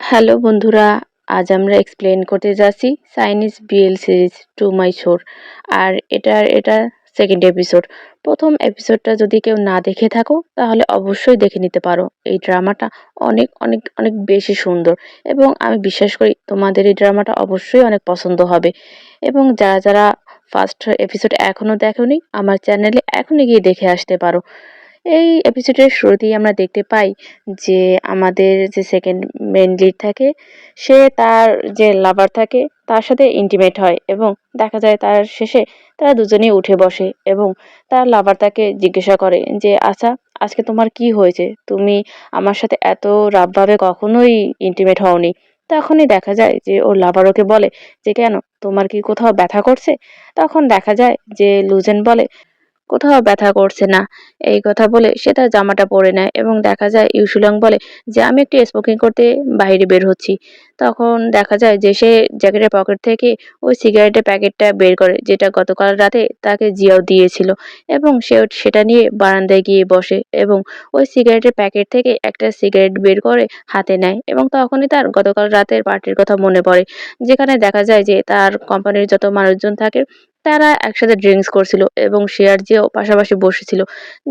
Hello বন্ধুরা, আজ আমরা এক্সপ্লেন করতে যাচ্ছি Chinese BL series to my shore. আর এটা সেকেন্ড এপিসোড। প্রথম এপিসোডটা যদি কেউ না দেখে থাকো তাহলে অবশ্যই দেখে নিতে পারো। এই ড্রামাটা অনেক অনেক অনেক বেশি সুন্দর এবং আমি বিশ্বাস করি তোমাদের এই ড্রামাটা অবশ্যই অনেক পছন্দ হবে। এবং যারা যারা ফার্স্ট এপিসোড এখনও দেখোনি আমার চ্যানেলে এখনই গিয়ে দেখে আসতে পারো। এই এপিসোডের শুরুতেই আমরা দেখতে পাই যে আমাদের যে সেকেন্ড মেন লিড থাকে সে তার যে লাভার থাকে তার সাথে ইন্টিমেট হয় এবং দেখা যায় তার শেষে তারা দুজনেই উঠে বসে এবং তার লাভার তাকে জিজ্ঞাসা করে যে আচ্ছা, আজকে তোমার কি হয়েছে, তুমি আমার সাথে এত রাফভাবে কখনোই ইন্টিমেট হওনি। তখনই দেখা যায় যে ওর লাভার ওকে বলে যে কেন, তোমার কি কোথাও ব্যথা করছে? তখন দেখা যায় যে লুজেন বলে কোথাও ব্যথা করছে না। এই কথা বলে সে তার জামাটা পরে নেয় এবং দেখা যায় ইউসুলং বলে যে আমি একটু স্মোকিং করতে বাইরে বের হচ্ছি। তখন দেখা যায় যে সে জ্যাকেটের পকেট থেকে ওই সিগারেটের প্যাকেটটা বের করে যেটা গতকাল রাতে তাকে জিয়াও দিয়েছিল এবং সে সেটা নিয়ে বারান্দায় গিয়ে বসে এবং ওই সিগারেটের প্যাকেট থেকে একটা সিগারেট বের করে হাতে নেয় এবং তখনই তার গতকাল রাতের পার্টির কথা মনে পড়ে, যেখানে দেখা যায় যে তার কোম্পানির যত মানুষজন থাকে তারা একসাথে ড্রিঙ্কস করছিল এবং সে আর জিয়াও পাশাপাশি বসেছিল।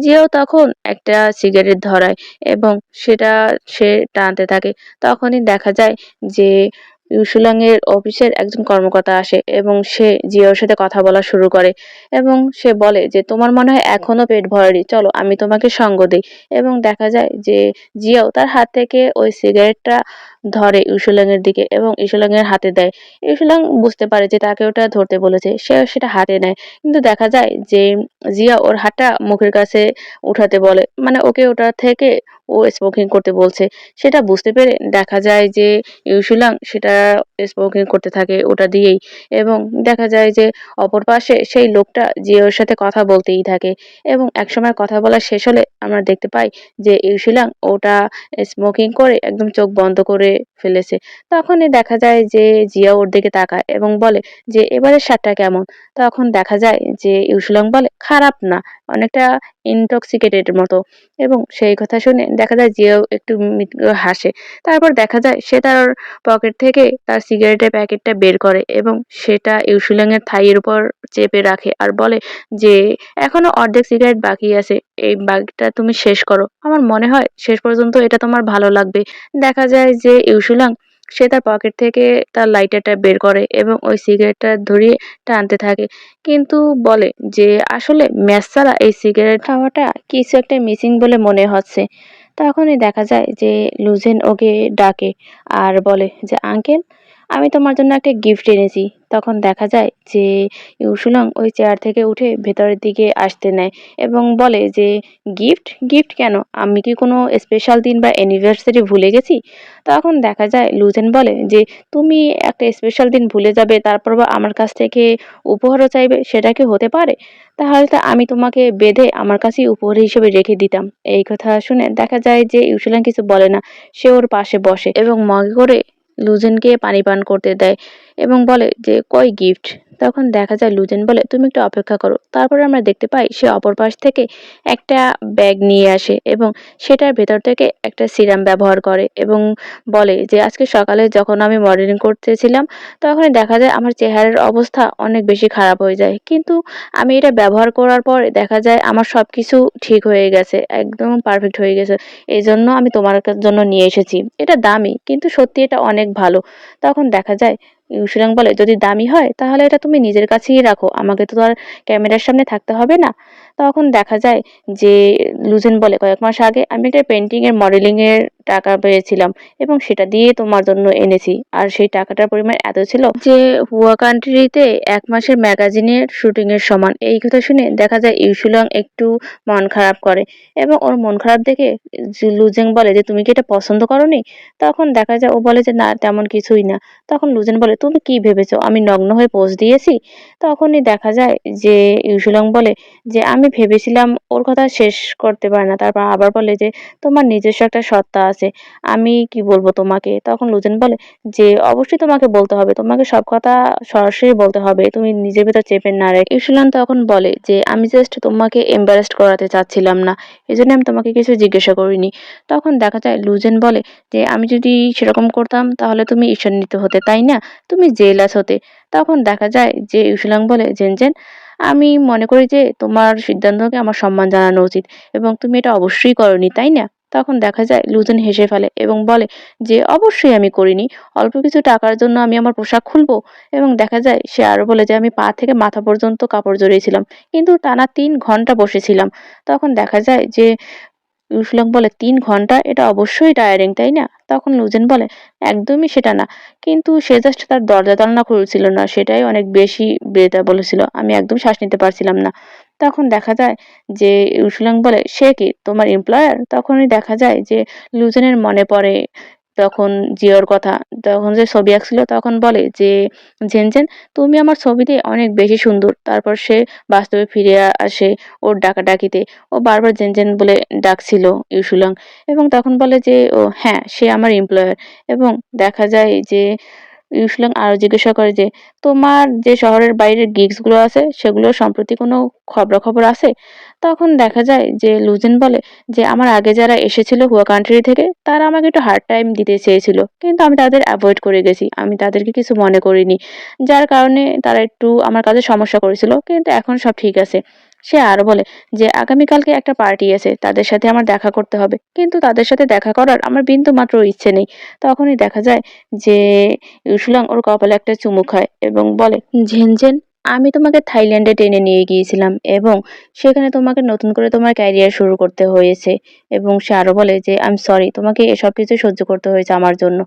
জিয়াও তখন একটা সিগারেট ধরায় এবং সেটা সে টানতে থাকে। তখনই দেখা যায় যে ইউসুলাং এর অফিসের একজন কর্মকর্তা আসে এবং সে জিয়াওর সাথে কথা বলা শুরু করে এবং সে বলে যে তোমার মনে হয় এখনো পেট ভরেনি, চলো আমি তোমাকে সঙ্গ দিই। এবং দেখা যায় যে জিয়াও তার হাত থেকে ওই সিগারেটটা ধরে ইউসুলাং এর দিকে এবং ইউসুলাং এর হাতে দেয়। ইউসুলাং বুঝতে পারে যে তাকে ওটা ধরতে বলেছে, সে সেটা হাতে নেয়। কিন্তু দেখা যায় যে জিয়া ওর হাতটা মুখের কাছে উঠাতে বলে, মানে ওকে ওটা থেকে ও স্মোকিং করতে বলছে। সেটা বুঝতে পেরে দেখা যায় যে ইউসুলাং সেটা স্মোকিং করতে থাকে ওটা দিয়েই এবং দেখা যায় যে অপর পাশে সেই লোকটা জিয়ার সাথে কথা বলতেই থাকে এবং একসময় কথা বলা শেষ হলে আমরা দেখতে পাই যে ইউসুলাং ওটা স্মোকিং করে একদম চোখ বন্ধ করে ফেলেছে। তখনই দেখা যায় যে জিয়া ওর দিকে তাকায় এবং বলে যে এবারের স্বাদটা কেমন? তখন দেখা যায় যে ইউসুলং বলে খারাপ না, অনেকটা ইনটক্সিকেটেড মতো। এবং সেই কথা শুনে দেখা যায় জিয়াও একটু মৃদু হাসে। তারপর দেখা যায় সে তার পকেট থেকে তার সিগারেটের প্যাকেটটা বের করে এবং সেটা ইউসুলং এর থাইয়ের উপর চেপে রাখে আর বলে যে এখনো অর্ধেক সিগারেট বাকি আছে, এই বাকিটা তুমি শেষ করো, আমার মনে হয় শেষ পর্যন্ত এটা তোমার ভালো লাগবে। দেখা যায় যে ইউসুলাং সে তার পকেট থেকে তার লাইটারটা বের করে এবং ওই সিগারেটটা ধরিয়ে টানতে থাকে, কিন্তু বলে যে আসলে ম্যাচ ছাড়া এই সিগারেট খাওয়াটা কিছু একটা মিসিং বলে মনে হচ্ছে। তখনই দেখা যায় যে লুজেন ওকে ডাকে আর বলে যে আঙ্কেল, আমি তোমার জন্য একটা গিফট এনেছি। তখন দেখা যায় যে ইউসুলং ওই চেয়ার থেকে উঠে ভেতরের দিকে আসতে নেয় এবং বলে যে গিফট গিফট কেন, আমি কি কোনো স্পেশাল দিন বা অ্যানিভার্সারি ভুলে গেছি? তখন দেখা যায় লুজেন বলে যে তুমি একটা স্পেশাল দিন ভুলে যাবে তারপর বা আমার কাছ থেকে উপহারও চাইবে, সেটা কি হতে পারে? তাহলে তো আমি তোমাকে বেঁধে আমার কাছেই উপহার হিসেবে রেখে দিতাম। এই কথা শুনে দেখা যায় যে ইউসুলান কিছু বলে না, সে ওর পাশে বসে এবং মগে করে লুজেনকে পানি পান করতে দেয় এবং বলে যে কই গিফট? তখন দেখা যায় লুজেন বলে তুমি একটু অপেক্ষা করো। তারপরে আমরা দেখতে পাই সে অপর পাশ থেকে একটা ব্যাগ নিয়ে আসে এবং সেটার ভেতর থেকে একটা সিরাম ব্যবহার করে এবং বলে যে আজকে সকালে যখন আমি মডেলিং করতেছিলাম তখনই দেখা যায় আমার চেহারার অবস্থা অনেক বেশি খারাপ হয়ে যায়, কিন্তু আমি এটা ব্যবহার করার পরে দেখা যায় আমার সবকিছু ঠিক হয়ে গেছে, একদম পারফেক্ট হয়ে গেছে। এই জন্য আমি তোমার জন্য নিয়ে এসেছি, এটা দামি কিন্তু সত্যি এটা অনেক ভালো। তখন দেখা যায় ইউসুলাং বলে যদি দামি হয় তাহলে এটা তুমি নিজের কাছেই রাখো, আমাকে তো আর ক্যামেরার সামনে থাকতে হবে না। তখন দেখা যায় যে লুজেন বলে কয়েক মাস আগে আমি একটা পেন্টিং এর মডেলিং এর টাকা পেয়েছিলাম এবং সেটা দিয়ে তোমার জন্য এনেছি। আর সেই টাকাটার পরিমাণ এত ছিল যে হুয়া কান্ট্রিতে এক মাসের ম্যাগাজিনের শুটিং এর সমান। এই কথা শুনে দেখা যায় ইউসুলং একটু মন খারাপ করে এবং ওর মন খারাপ দেখে লুজেং বলে যে তুমি কি এটা পছন্দ করোনি? তখন দেখা যায় ও বলে যে না তেমন কিছুই না। তখন লুজেন বলে তুমি কি ভেবেছো আমি নগ্ন হয়ে পোজ দিয়েছি? তখনই দেখা যায় যে ইউসুলং বলে যে আমি আমি ভেবেছিলাম ওর কথা শেষ করতে পারে না। তারপর আবার বলে যে, "তোমার নিজস্ব একটা সত্তা আছে। আমি কি বলব তোমাকে?" তখন লুজেন বলে যে, "অবশ্যই তোমাকে বলতে হবে। তোমাকে সব কথা সরাসরি বলতে হবে। তুমি নিজের ভেতর চেপে না রেখে।" ইউসুলান তখন বলে যে, "আমি জাস্ট তোমাকে এম্বারাসড করাতে চাচ্ছিলাম না। এজন্য আমি তোমাকে কিছু জিজ্ঞাসা করিনি।" তখন দেখা যায় লুজেন বলে যে, "আমি যদি সেরকম করতাম তাহলে তুমি ঈর্ষান্বিত হতে, তাই না? তুমি জেলাস হতে।" তখন দেখা যায় যে ইউসুলাং বলে, "জেনজেন, আমি মনে করি যে তোমার সিদ্ধান্তকে আমার সম্মান জানানো উচিত এবং তুমি এটা অবশ্যই করোনি, তাই না?" তখন দেখা যায় লুজেন হেসে ফেলে এবং বলে যে, "অবশ্যই আমি করিনি। অল্প কিছু টাকার জন্য আমি আমার পোশাক খুলবো?" এবং দেখা যায় সে আরো বলে যে, "আমি পা থেকে মাথা পর্যন্ত কাপড় জড়িয়েছিলাম। কিন্তু টানা ৩ ঘন্টা বসেছিলাম।" তখন দেখা যায় যে ইউসুলাং বলে, "৩ ঘন্টা? এটা অবশ্যই টায়ারিং, তাই না?" তখন লুজেন বলে, "একদমই সেটা না। কিন্তু সে জাস্ট তার দরজা-জানালা খুলছিল না। সেটাই অনেক বেশি বেটা বলেছিল। আমি একদম শ্বাস নিতে পারছিলাম না।" তখন দেখা যায় যে ইউসুলাং বলে, "সে কি? তোমার এমপ্লয়ার?" তখনই দেখা যায় যে লুজেনের মনে পড়ে তখন জিওর কথা। তখন যে ছবি আঁকছিল তখন বলে যে, "ঝেনঝেন, তুমি আমার ছবিতে অনেক বেশি সুন্দর।" তারপর সে বাস্তবে ফিরে আসে ওর ডাকাডাকিতে। ও বারবার জেনজেন বলে ডাকছিল ইউসুলাং এবং তখন বলে যে, "ও হ্যাঁ, সে আমার এমপ্লয়ার।" এবং দেখা যায় যে ইউসুলাং আরো জিজ্ঞাসা করে যে, "তোমার যে শহরের বাইরের গিগস গুলো আছে সেগুলোর সম্প্রতি কোনো খবরাখবর আছে?" তখন দেখা যায় যে লুজেন বলে যে, "আমার আগে যারা এসেছিল হুয়া কান্ট্রি থেকে তারা আমাকে একটু হার্ড টাইম দিতে চেয়েছিল। কিন্তু আমি তাদের এভয়েড করে গেছি। আমি তাদেরকে কিছু মনে করিনি। যার কারণে তারা একটু আমার কাজে সমস্যা করেছিল। কিন্তু এখন সব ঠিক আছে।" সে আরো বলে যে, "আগামীকালকে একটা পার্টি আছে। তাদের সাথে আমার দেখা করতে হবে। কিন্তু তাদের সাথে দেখা করার আমার বিন্দুমাত্র ইচ্ছে নেই।" তখনই দেখা যায় যে ইউসুলাং ওর কপালে একটা চুমু খায় এবং বলে, "ঝেনঝেন, আমি তোমাকে থাইল্যান্ডে টেনে নিয়ে গিয়েছিলাম এবং সেখানে তোমাকে নতুন করে তোমার ক্যারিয়ার শুরু করতে হয়েছে।" এবং সে আরো বলে যে, "আই এম সরি, তোমাকে এসব কিছু সহ্য করতে হয়েছে আমার জন্য।"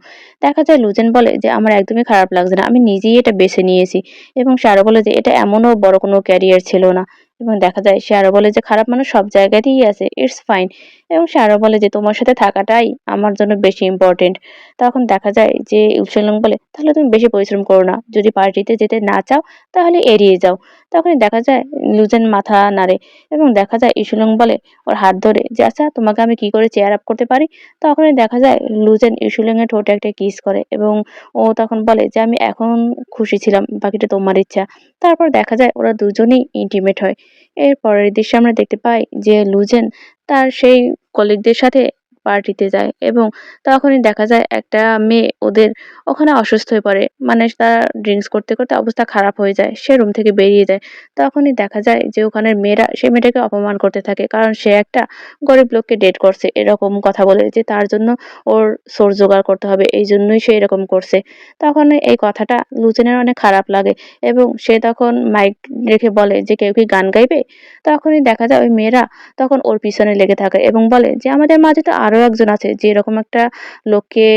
দেখা যায় লুজেন বলে যে, "আমার একদমই খারাপ লাগছে না। আমি নিজেই এটা বেছে নিয়েছি।" এবং সে আরো বলে যে, "এটা এমনও বড় কোনো ক্যারিয়ার ছিল না।" এবং দেখা যায় সে আরো বলে যে, "খারাপ মানুষ সব জায়গাতেই আছে। It's fine." এবং সে আরো বলে যে, "তোমার সাথে থাকাটাই আমার জন্য বেশি ইম্পোর্টেন্ট।" তখন দেখা যায় যে ইউসুলাং বলে, "তাহলে তুমি বেশি পরিশ্রম করো না। যদি পার্টিতে যেতে না চাও তাহলে এড়িয়ে যাও।" তখনই দেখা যায় লুজেন মাথা নাড়ে এবং দেখা যায় ইসুলং বলে ওর হাত ধরে যে, "আচ্ছা, তোমাকে আমি কি করে চেয়ার আপ করতে পারি?" তখনই দেখা যায় লুজেন ইসুলং এর ঠোঁটে একটা কিস করে এবং ও তখন বলে যে, "আমি এখন খুশি ছিলাম, বাকিটা তোমার ইচ্ছা।" তারপর দেখা যায় ওরা দুজনেই ইন্টিমেট হয়। এর পরের দৃশ্যে আমরা দেখতে পাই যে লুজেন তার সেই কলিগদের সাথে পার্টিতে যায় এবং তখনই দেখা যায় একটা মেয়ে ওদের ওখানে অসুস্থ হয়ে পড়ে। মানে তার ড্রিংকস করতে, করতে অবস্থা খারাপ হয়ে যায়। সে রুম থেকে বেরিয়ে যায়। তখনই দেখা যায় যে ওখানের মেয়েরা সে মেয়েটাকে অপমান করতে থাকে। কারণ সে একটা গরিব লোককে ডেট করছে। এরকম কথা বলে যে তার জন্য ওর সোর্স জোগাড় করতে হবে। এইজন্যই সে এরকম করছে। তখন এই কথাটা লুচেনের অনেক খারাপ লাগে এবং সে তখন মাইক রেখে বলে যে, "কেউ কি গান গাইবে?" তখনই দেখা যায় ওই মেয়েরা তখন ওর পিছনে লেগে থাকে এবং বলে যে, "আমাদের মাঝে তো আরো একজন আছে যে এরকম একটা লোককে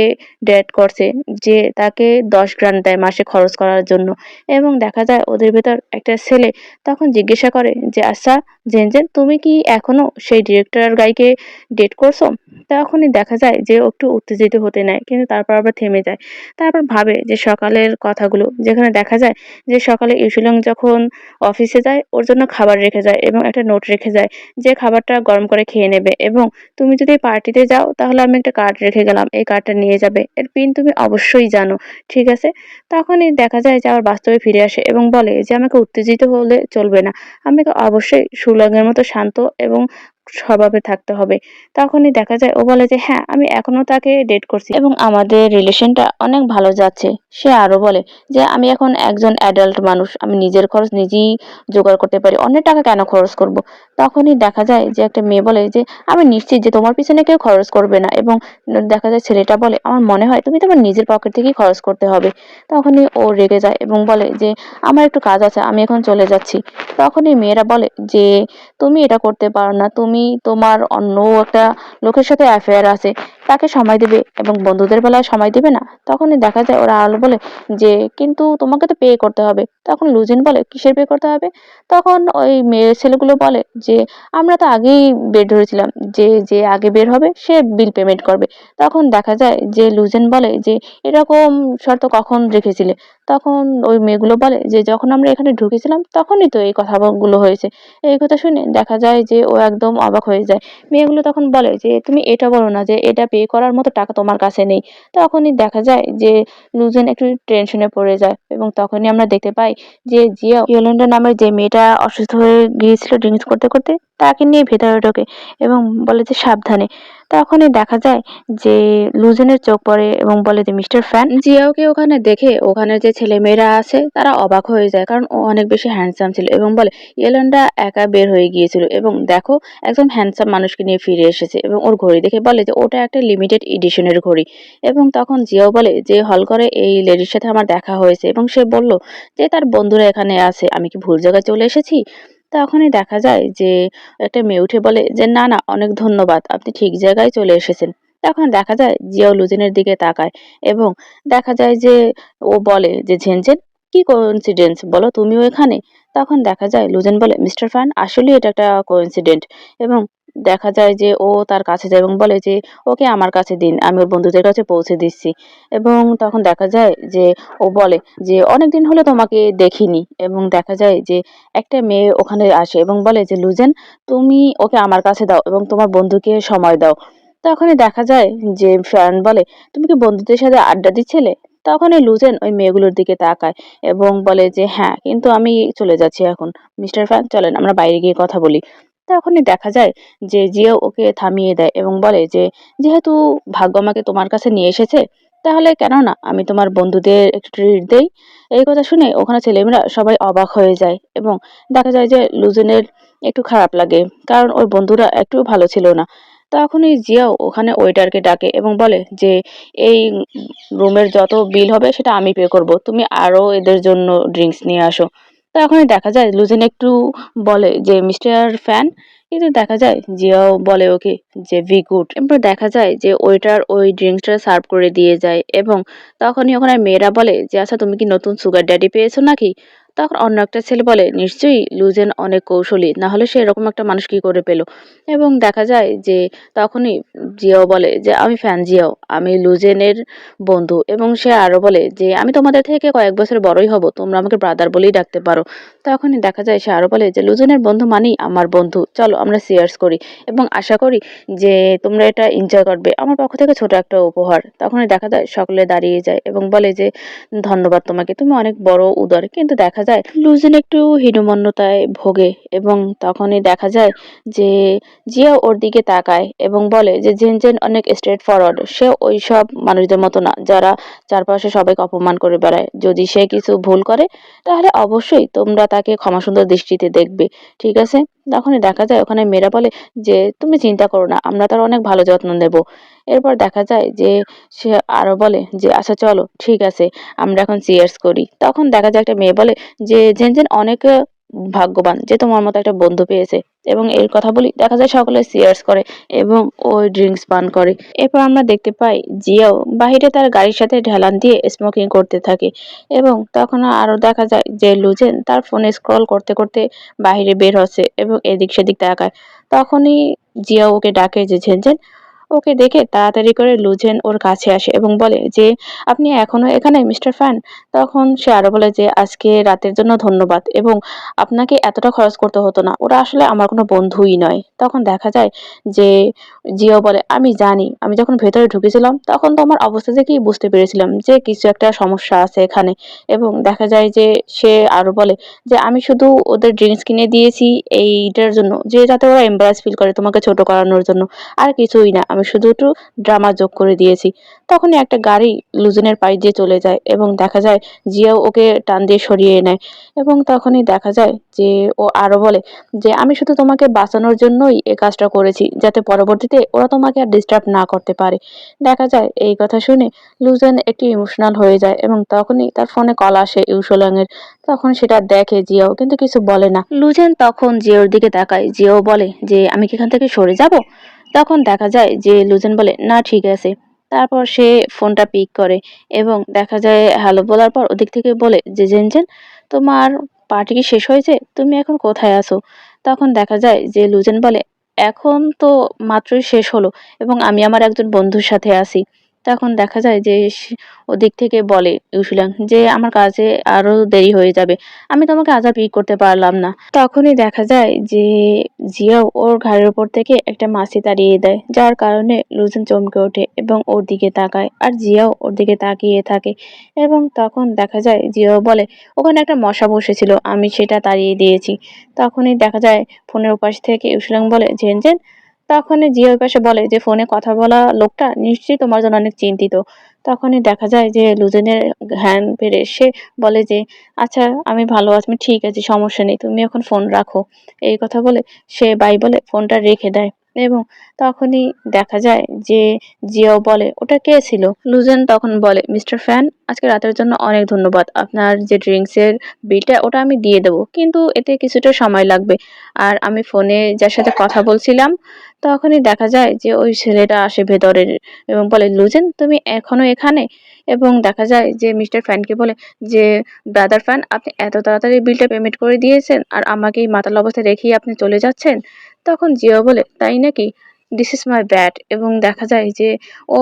ডেট করছে, যে তাকে ১০ গ্রান্ড দেয় মাসে খরচ করার জন্য।" এবং দেখা যায় ওদের ভেতর একটা ছেলে তখন জিজ্ঞাসা করে যে, "আচ্ছা জেনজেন, তুমি কি এখনো সেই ডিরেক্টর গাইকে ডেট করছো?" তখনই দেখা যায় যে ও একটু উত্তেজিত হতে নেয় কিন্তু তারপর আবার থেমে যায়। তারপর ভাবে যে সকালের কথাগুলো, যেখানে দেখা যায় যে সকালে ইউসুলং যখন অফিসে যায় ওর জন্য খাবার রেখে যায় এবং একটা নোট রেখে যায় যে খাবারটা গরম করে খেয়ে নেবে এবং তুমি যদি পার্টিতে যাও তাহলে আমি একটা কার্ড রেখে গেলাম। এই কার্ডটা নিয়ে যাবে। এর পিন তুমি অবশ্যই জানো। ঠিক আছে? তখনই দেখা যায় যে আবার বাস্তবে ফিরে আসে এবং বলে যে, "আমাকে উত্তেজিত হলে চলবে না। আমাকে অবশ্যই সুলংয়ের মতো শান্ত এবং স্বভাবে থাকতে হবে।" তখনই দেখা যায় ও বলে যে, "হ্যাঁ, আমি এখনো তাকে ডেট করছি এবং আমাদের রিলেশনটা অনেক ভালো যাচ্ছে।" সে আরো বলে যে, "আমি এখন একজন অ্যাডাল্ট মানুষ। আমি নিজের খরচ নিজেই জোগাড় করতে পারি। অন্যের টাকা কেন খরচ করব?" তখনই দেখা যায় যে একটা মেয়ে বলে যে, "আমি নিশ্চিত যে তোমার পিছনে কেউ খরচ করবে না।" এবং দেখা যায় ছেলেটা বলে, "আমার মনে হয় তুমি তোমার নিজের পকেট থেকেই খরচ করতে হবে।" তখনই ও রেগে যায় এবং বলে যে, "আমার একটু কাজ আছে, আমি এখন চলে যাচ্ছি।" তখনই মেয়েরা বলে যে, "তুমি এটা করতে পারো না। তুমি তোমার অন্য একটা লোকের সাথে অ্যাফেয়ার আছে তাকে সময় দিবে এবং বন্ধুদের বেলায় সময় দিবে না। তখনই দেখা যায় ওরা আলো বলে যে কিন্তু তোমাকে তো পে করতে হবে। তখন লুজেন বলে কিসের পে করতে হবে? তখন ওই মেয়ে ছেলেগুলো বলে যে আমরা তো আগেই বের ধরেছিলাম যে যে আগে বের হবে সে বিল পেমেন্ট করবে। তখন দেখা যায় যে লুজেন বলে যে এরকম শর্ত কখন রেখেছিলে? তখন ওই মেয়েগুলো বলে যে যখন আমরা এখানে ঢুকেছিলাম তখনই তো এই কথাগুলো হয়েছে। এই কথা শুনে দেখা যায় যে ও একদম অবাক হয়ে যায়। মেয়েগুলো তখন বলে যে তুমি এটা বলো না যে এটা পে করার মতো টাকা তোমার কাছে নেই। তখনই দেখা যায় যে লুজেন একটু টেনশনে পড়ে যায় এবং তখনই আমরা দেখতে পাই যে জিয়া ইয়োলেন্ডা নামের যে মেয়েটা অসুস্থ হয়ে গিয়েছিল ড্রিঙ্কস করতে করতে তাকে নিয়ে ভেতরে ঢোকে এবং বলে যে সাবধানে। তখনই দেখা যায় যে লুজেনের চোখ পড়ে এবং বলে যে মিস্টার ফ্যান। জিয়াওকে ওখানে দেখে ওখানে যে ছেলেমেয়েরা আছে তারা অবাক হয়ে যায় কারণ ও অনেক বেশি হ্যান্ডসাম ছিল এবং বলে ইয়োলেন্ডা একা বের হয়ে গিয়েছিল এবং দেখো একজন হ্যান্ডসাম মানুষকে নিয়ে ফিরে এসেছে এবং ওর ঘড়ি দেখে বলে যে ওটা একটা লিমিটেড এডিশনের ঘড়ি। এবং তখন জিয়াও বলে যে হল করে এই লেডির সাথে আমার দেখা হয়েছে এবং সে বলল যে তার বন্ধুরা এখানে আছে, আমি কি ভুল জায়গায় চলে এসেছি? তখনই দেখা যায় যে একটা মেয়ে উঠে বলে যে না না অনেক ধন্যবাদ, আপনি ঠিক জায়গায় চলে এসেছেন। তখন দেখা যায় জিয়াও লুজেনের দিকে তাকায় এবং দেখা যায় যে ও বলে যে ঝেনঝেন কি কোইন্সিডেন্স বলো তুমিও এখানে? তখন দেখা যায় লুজেন বলে মিস্টার ফান আসলে এটা একটা কোইন্সিডেন্ট। এবং দেখা যায় যে ও তার কাছে যায় এবং বলে যে ওকে আমার কাছে দিন, আমি ওর বন্ধুদের কাছে পৌঁছে দিচ্ছি। এবং তখন দেখা যায় যে ও বলে যে অনেকদিন হলো তোমাকে দেখিনি এবং দেখা যায় যে একটা মেয়ে ওখানে আসে এবং বলে যে লুজেন তুমি ওকে আমার কাছে দাও এবং তোমার বন্ধুকে সময় দাও। তখনই দেখা যায় যে ফ্যান বলে তুমি কি বন্ধুদের সাথে আড্ডা দিচ্ছিলে? তখনই লুজেন ওই মেয়েগুলোর দিকে তাকায় এবং বলে যে হ্যাঁ কিন্তু আমি চলে যাচ্ছি এখন। মিস্টার ফ্যান চলেন আমরা বাইরে গিয়ে কথা বলি। তখনই দেখা যায় যে জিও ওকে থামিয়ে দেয় এবং বলে যে যেহেতু ভাগ্য আমাকে তোমার কাছে নিয়ে এসেছে তাহলে কেন না আমি তোমার বন্ধুদের একটু ট্রিট দেই। এই কথা শুনে ওখানে ছেলেমেয়েরা সবাই অবাক হয়ে যায় এবং দেখা যায় যে লুজেনের একটু খারাপ লাগে কারণ ওর বন্ধুরা একটু ভালো ছিল না। তখনই জিয়াও ওখানে ওয়েটারকে ডাকে এবং বলে যে এই রুমের যত বিল হবে সেটা আমি পে করব, তুমি আরো এদের জন্য ড্রিঙ্কস নিয়ে আসো। তখনই দেখা যায় লুজেন একটু বলে যে মিস্টার ফ্যান, কিন্তু দেখা যায় জিয়াও বলে ওকে যে ভি গুড। এরপর দেখা যায় যে ওয়েটার ওই ড্রিঙ্কসটা সার্ভ করে দিয়ে যায় এবং তখনই ওখানে মেয়েরা বলে যে আচ্ছা তুমি কি নতুন সুগার ড্যাডি পেয়েছো নাকি? তখন অন্য একটা ছেলে বলে নিশ্চয়ই লুজেন অনেক কৌশলী, না হলে সে এরকম একটা মানুষ কি করে পেলো? এবং দেখা যায় যে তখনই জিয়াও বলে যে আমি ফ্যান জিয়াও, আমি লুজেনের বন্ধু। এবং সে আরো বলে যে আমি তোমাদের থেকে কয়েক বছর বড়ই হব, তোমরা আমাকে ব্রাদার বলেই ডাকতে পারো। তখনই দেখা যায় সে আরো বলে যে লুজেনের বন্ধু মানেই আমার বন্ধু, চলো আমরা শেয়ার্স করি এবং আশা করি যে তোমরা এটা এনজয় করবে, আমার পক্ষ থেকে ছোট একটা উপহার। তখনই দেখা যায় সকলে দাঁড়িয়ে যায় এবং বলে যে ধন্যবাদ তোমাকে, তুমি অনেক বড় উদার। কিন্তু দেখা যায় লুজেন একটু হীনমন্যতায় ভোগে এবং তখনই দেখা যায় যে জিয়া ওর দিকে তাকায় এবং বলে যে জেন অনেক স্ট্রেট ফরওয়ার্ড, সে ওইসব মানুষদের মতো না যারা চারপাশে সবাইকে অপমান করে বেড়ায়। যদি সে কিছু ভুল করে তাহলে অবশ্যই তোমরা তাকে ক্ষমাসুন্দর দৃষ্টিতে দেখবে, ঠিক আছে? তখনই দেখা যায় ওখানে মেয়েরা বলে যে তুমি চিন্তা করো না, আমরা তার অনেক ভালো যত্ন নেব। এরপর দেখা যায় যে সে আরো বলে যে আচ্ছা চলো ঠিক আছে আমরা এখন চিয়ার্স করি। তখন দেখা যায় একটা মেয়ে বলে যে জেন অনেক ভাগ্যবান যে তোমার মতো একটা বন্ধু পেয়েছে। এবং এর কথা বলি দেখা যায় সকলে চিয়ার্স করে এবং ওই ড্রিঙ্কস পান করে। এরপর আমরা দেখতে পাই জিয়াও বাহিরে তার গাড়ির সাথে ঢেলান দিয়ে স্মোকিং করতে থাকে এবং তখন আরো দেখা যায় যে লুজেন তার ফোনে স্ক্রল করতে করতে বাহিরে বের হচ্ছে এবং এদিক সেদিক তাকায়। তখনই জিয়াও ওকে ডাকে যে ঝেনঝেন। ওকে দেখে তাড়াতাড়ি করে লুজেন ওর কাছে আসে এবং বলে যে আপনি এখনো এখানে মিস্টার ফ্যান? তখন সে আরো বলে যে আজকে রাতের জন্য ধন্যবাদ এবং আপনাকে এতটা খরচ করতে হতো না, ওরা আসলে আমার কোনো বন্ধুই নয়। তখন দেখা যায় যে জিও বলে আমি জানি, আমি যখন ভেতরে ঢুকেছিলাম তখন তো আমার অবস্থা দেখেই বুঝতে পেরেছিলাম যে কিছু একটা সমস্যা আছে এখানে। এবং দেখা যায় যে সে আরো বলে যে আমি শুধু ওদের ড্রিঙ্কস কিনে দিয়েছি এইটার জন্য যে যাতে ওরা এম্বারাস ফিল করে তোমাকে ছোট করানোর জন্য, আর কিছুই না, আমি শুধু একটু ড্রামা যোগ করে দিয়েছি। তখনই একটা গাড়ি লুজেনের পাশ দিয়ে চলে যায় এবং দেখা যায় জিয়াও ওকে টান দিয়ে সরিয়ে নেয়। এবং তখনই দেখা যায় যে ও আরো বলে যে আমি শুধু তোমাকে বাঁচানোর জন্যই এই কাজটা করেছি যাতে পরবর্তীতে ওরা তোমাকে আর ডিস্টার্ব না করতে পারে। দেখা যায় এই কথা শুনে লুজেন একটু ইমোশনাল হয়ে যায় এবং তখনই তার ফোনে কল আসে ইউসোলং এর। তখন সেটা দেখে জিয়াও কিন্তু কিছু বলে না। লুজেন তখন জিওর দিকে তাকায়, জিও বলে যে আমি কি এখান থেকে সরে যাব? তখন দেখা যায় যে লুজেন বলে, "না ঠিক আছে।" তারপর সে ফোনটা পিক করে এবং দেখা যায় হ্যালো বলার পর ওদিক থেকে বলে যে, "জেনজেন, তোমার পার্টি কি শেষ হয়েছে? তুমি এখন কোথায় আছো?" তখন দেখা যায় যে লুজেন বলে, "এখন তো মাত্রই শেষ হলো এবং আমি আমার একজন বন্ধুর সাথে আছি।" তখন দেখা যায় যে ওদিক থেকে বলে ইউসুলাং যে, "আমার কাজে আরো দেরি হয়ে যাবে। আমি তোমাকে আজ আর পিক করতে পারলাম না।" তখনই দেখা যায় যে জিয়াও ওর ঘাড়ের উপর থেকে একটা মাছি তাড়িয়ে দেয়, যার কারণে লুজেন চমকে ওঠে এবং ওর দিকে তাকায় আর জিয়াও ওর দিকে তাকিয়ে থাকে। এবং তখন দেখা যায় জিয়াও বলে, ওখানে একটা মশা বসেছিল, আমি সেটা তাড়িয়ে দিয়েছি। তখনই দেখা যায় ফোনের ওপাশ থেকে ইউসুলাং বলে, "জেনজেন।" তখনই জিয়া ওই পাশে বলে যে, "ফোনে কথা বলা লোকটা নিশ্চয়ই তোমার জন্য অনেক চিন্তিত।" তখনই দেখা যায় যে লুজেনের হ্যান্ড বেড়ে সে বলে যে, "আচ্ছা আমি ভালো আছি, আমি ঠিক আছি, সমস্যা নেই। তুমি এখন ফোন রাখো।" এই কথা বলে সে বাই বলে ফোনটা রেখে দেয় এবং তখনই দেখা যায় যে জিয়াও বলে, "ওটা কে ছিল?" লুজেন তখন বলে, "মিস্টার ফ্যান, আজকে রাতের জন্য অনেক ধন্যবাদ। আপনার যে ড্রিঙ্কসের বিলটা ওটা আমি দিয়ে দেবো। কিন্তু এতে কিছুটা সময় লাগবে। আর আমি ফোনে যার সাথে কথা বলছিলাম তখনই দেখা যায় যে ওই ছেলেটা আসে ভেতরের এবং বলে, "লুজেন, তুমি এখনো এখানে?" এবং দেখা যায় যে মিস্টার ফ্যানকে বলে যে, "ব্রাদার ফ্যান, আপনি এত তাড়াতাড়ি বিলটা পেমেন্ট করে দিয়েছেন আর আমাকে এই মাতাল অবস্থায় রেখেই আপনি চলে যাচ্ছেন?" তখন জিও বলে, "তাই নাকি? This is my bad." এবং দেখা যায় যে ও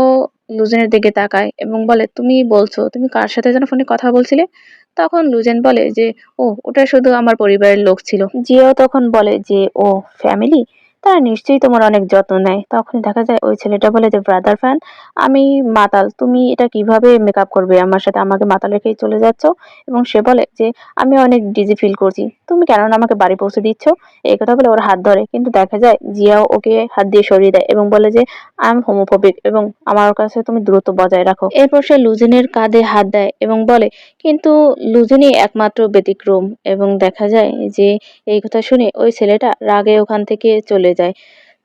লুজেনের দিকে তাকায় এবং বলে, "তুমি বলছো তুমি কার সাথে যেন ফোনে কথা বলছিলে?" তখন লুজেন বলে যে, "ও, ওটা শুধু আমার পরিবারের লোক ছিল।" জিও তখন বলে যে, "ও, ফ্যামিলি? তারা নিশ্চয়ই তোমার অনেক যত্ন নেয়।" তখনই দেখা যায় ওই ছেলেটা বলে যে, "ব্রাদার ফ্যান, আমি মাতাল, তুমি এটা কিভাবে মেকআপ করবে আমার সাথে? আমাকে মাতাল রেখেই চলে যাচ্ছ?" এবং সে বলে যে, "আমি অনেক ডিজি ফিল করছি, তুমি কেন না আমাকে বাড়ি পৌঁছে দিচ্ছ?" এই কথা বলে ওর হাত ধরে, কিন্তু দেখা যায় জিয়াও ওকে হাত দিয়ে সরিয়ে দেয় এবং বলে যে, "আই এম হোমোফোবিক এবং আমার কাছে তুমি দূরত্ব বজায় রাখো।" এরপর সে লুজেনের কাঁধে হাত দেয় এবং বলে, কিন্তু লুজেনই একমাত্র ব্যতিক্রম। এবং দেখা যায় যে এই কথা শুনে ওই ছেলেটা রাগে ওখান থেকে চলে যায়।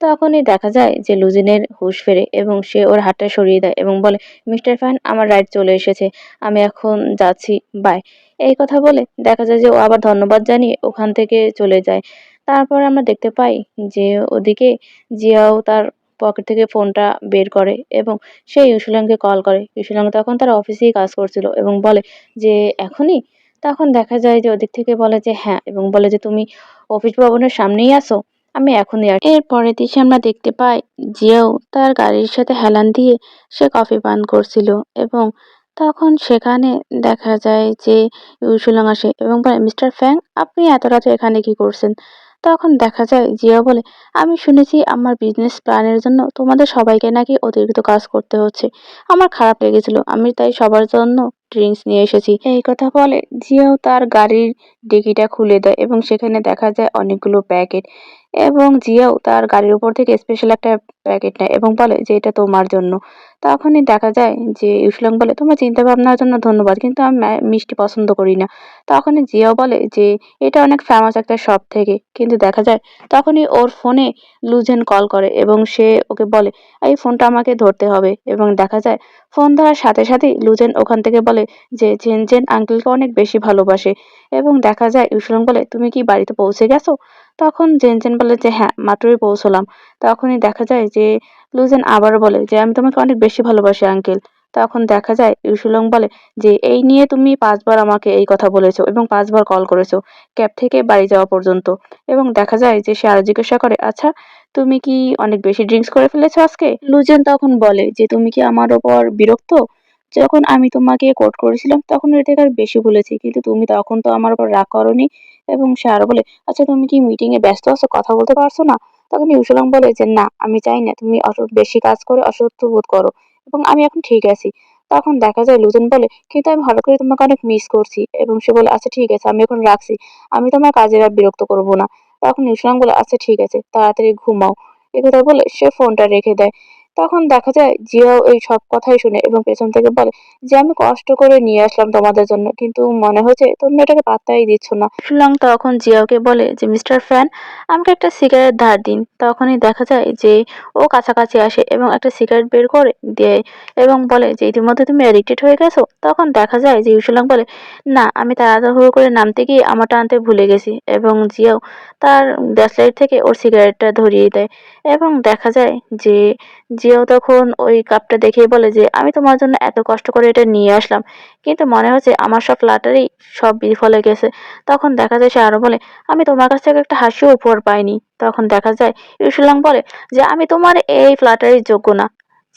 তখনই দেখা যায় যে লুজিনের হুঁশ ফেরে এবং সে ওর হাতটা সরিয়ে দেয় এবং বলে, "মিস্টার ফ্যান, আমার রাইড চলে এসেছে, আমি এখন যাচ্ছি, বাই।" এই কথা বলে দেখা যায় যে ও আবার ধন্যবাদ জানিয়ে ওখান থেকে চলে যায়। তারপর আমরা দেখতে পাই যে ওদিকে জিয়াও তার পকেট থেকে ফোনটা বের করে এবং সে ইউসুলাংকে কল করে। ইউসুলাং তখন তার অফিসেই কাজ করছিল এবং বলে যে, "এখনই?" তখন দেখা যায় যে ওদিক থেকে বলে যে, "হ্যাঁ," এবং বলে যে, "তুমি অফিস ভবনের সামনেই আছো? আমি এখনই আসছি।" এর পরের দৃশ্যে আমরা দেখতে পাই জিয়াও তার গাড়ির সাথে হেলান দিয়ে সে কফি পান করছিল এবং তখন সেখানে দেখা যায় যে ইউসুলাং আসে এবং বলে, "মিস্টার ফ্যাং, আপনি এত রাতে এখানে কি করছেন?" তখন দেখা যায় জিয়া বলে, "আমি শুনেছি আমার বিজনেস প্ল্যানের জন্য তোমাদের সবাইকে নাকি অতিরিক্ত কাজ করতে হচ্ছে। আমার খারাপ লেগেছিল, আমি তাই সবার জন্য ড্রিঙ্কস নিয়ে এসেছি।" এই কথা বলে জিয়াও তার গাড়ির ডিকিটা খুলে দেয় এবং সেখানে দেখা যায় অনেকগুলো প্যাকেট এবং জিয়াও তার গাড়ির উপর থেকে স্পেশাল একটা প্যাকেট নেয় এবং বলে যে, "এটা তোমার জন্য।" তখনই দেখা যায় যে ইউসুলাং বলে, "তোমার চিন্তা ভাবনার জন্য ধন্যবাদ, কিন্তু আমি মিষ্টি পছন্দ করি না।" তখনই জিয়াও বলে যে এটা অনেক ফেমাস একটা শপ থেকে, কিন্তু দেখা যায় তখনই ওর ফোনে লুজেন কল করে এবং সে ওকে বলে, "এই ফোনটা আমাকে ধরতে হবে।" এবং দেখা যায় ফোন ধরার সাথে সাথেই লুজেন ওখান থেকে বলে যে জেন জেন আঙ্কেলকে অনেক বেশি ভালোবাসে এবং দেখা যায় ইউসুলাং বলে, "তুমি কি বাড়িতে পৌঁছে গেছো?" তখন জেন জেন বলে যে, "হ্যাঁ, মাত্রই পৌঁছলাম।" তখনই দেখা যায় যে লুজেন আবারও বলে যে, "আমি তোমাকে অনেক বেশি ভালোবাসি আঙ্কেল।" তখন দেখা যায় ইউসুলাং বলে যে, "এই নিয়ে তুমি ৫ বার আমাকে এই কথা বলেছো এবং ৫ বার কল করেছো ক্যাব থেকে বাড়ি যাওয়া পর্যন্ত।" এবং দেখা যায় যে সে আরো জিজ্ঞাসা করে, "আচ্ছা, তুমি কি অনেক বেশি ড্রিঙ্কস করে ফেলেছো আজকে?" লুজেন তখন বলে যে, "তুমি কি আমার ওপর বিরক্ত? যখন আমি তোমাকে কোর্ট করেছিলাম তখন এর থেকে আর বেশি বলেছি, কিন্তু তুমি তখন তো আমার উপর রাগ করোনি।" এবং সে আরো বলে, "আচ্ছা, তুমি কি মিটিং এ ব্যস্ত আছো, কথা বলতে পারছো না?" তখন ইউসুলাং বলে যে, "না, আমি চাই না তুমি বেশি কাজ করে অসুস্থ বোধ করো এবং আমি এখন ঠিক আছি।" তখন দেখা যায় লুজেন বলে, "কিন্তু আমি হঠাৎ করে তোমাকে অনেক মিস করছি।" এবং সে বলে, "আচ্ছা ঠিক আছে, আমি এখন রাখছি, আমি তোমার কাজে আর বিরক্ত করবো না।" তখন ইউসুলাং বলে, "আচ্ছা ঠিক আছে, তাড়াতাড়ি ঘুমাও।" একথা বলে সে ফোনটা রেখে দেয় তখন দেখা যায় জিয়াও এই সব কথাই শুনে এবং পেছন থেকে বলে যে আমি কষ্ট করে নিয়ে আসলাম তোমাদের জন্য, কিন্তু মনে হচ্ছে তোমরা এটাকে পাত্তাই দিচ্ছ না। সুলং তখন জিয়াওকে বলে যে মিস্টার ফ্যান, আমাকে একটা সিগারেট ধার দিন। তখনই দেখা যায় যে ও কাছাকাছি আসে এবং একটা সিগারেট বের করে দেয় এবং বলে যে ইতিমধ্যে তুমি অ্যাডিক্টেড হয়ে গেছো। তখন দেখা যায় যে ইউসুলাং বলে না, আমি তাড়াহুড়ো করে নামতে গিয়ে আমারটা আনতে ভুলে গেছি, এবং জিয়াও তার গ্যাসলাইট থেকে ওর সিগারেটটা ধরিয়ে দেয় এবং দেখা যায় যে জিয়াও তখন ওই কাপটা দেখেই বলে যে আমি তোমার জন্য এত কষ্ট করে এটা নিয়ে আসলাম, কিন্তু মনে হচ্ছে আমার সব ফ্লাটারই সব বিফলে গেছে। তখন দেখা যায় সে আরো বলে আমি তোমার কাছ থেকে একটা হাসিও উপহার পাইনি। তখন দেখা যায় ইউসুলাং বলে যে আমি তোমার এই ফ্লাটারির যোগ্য না।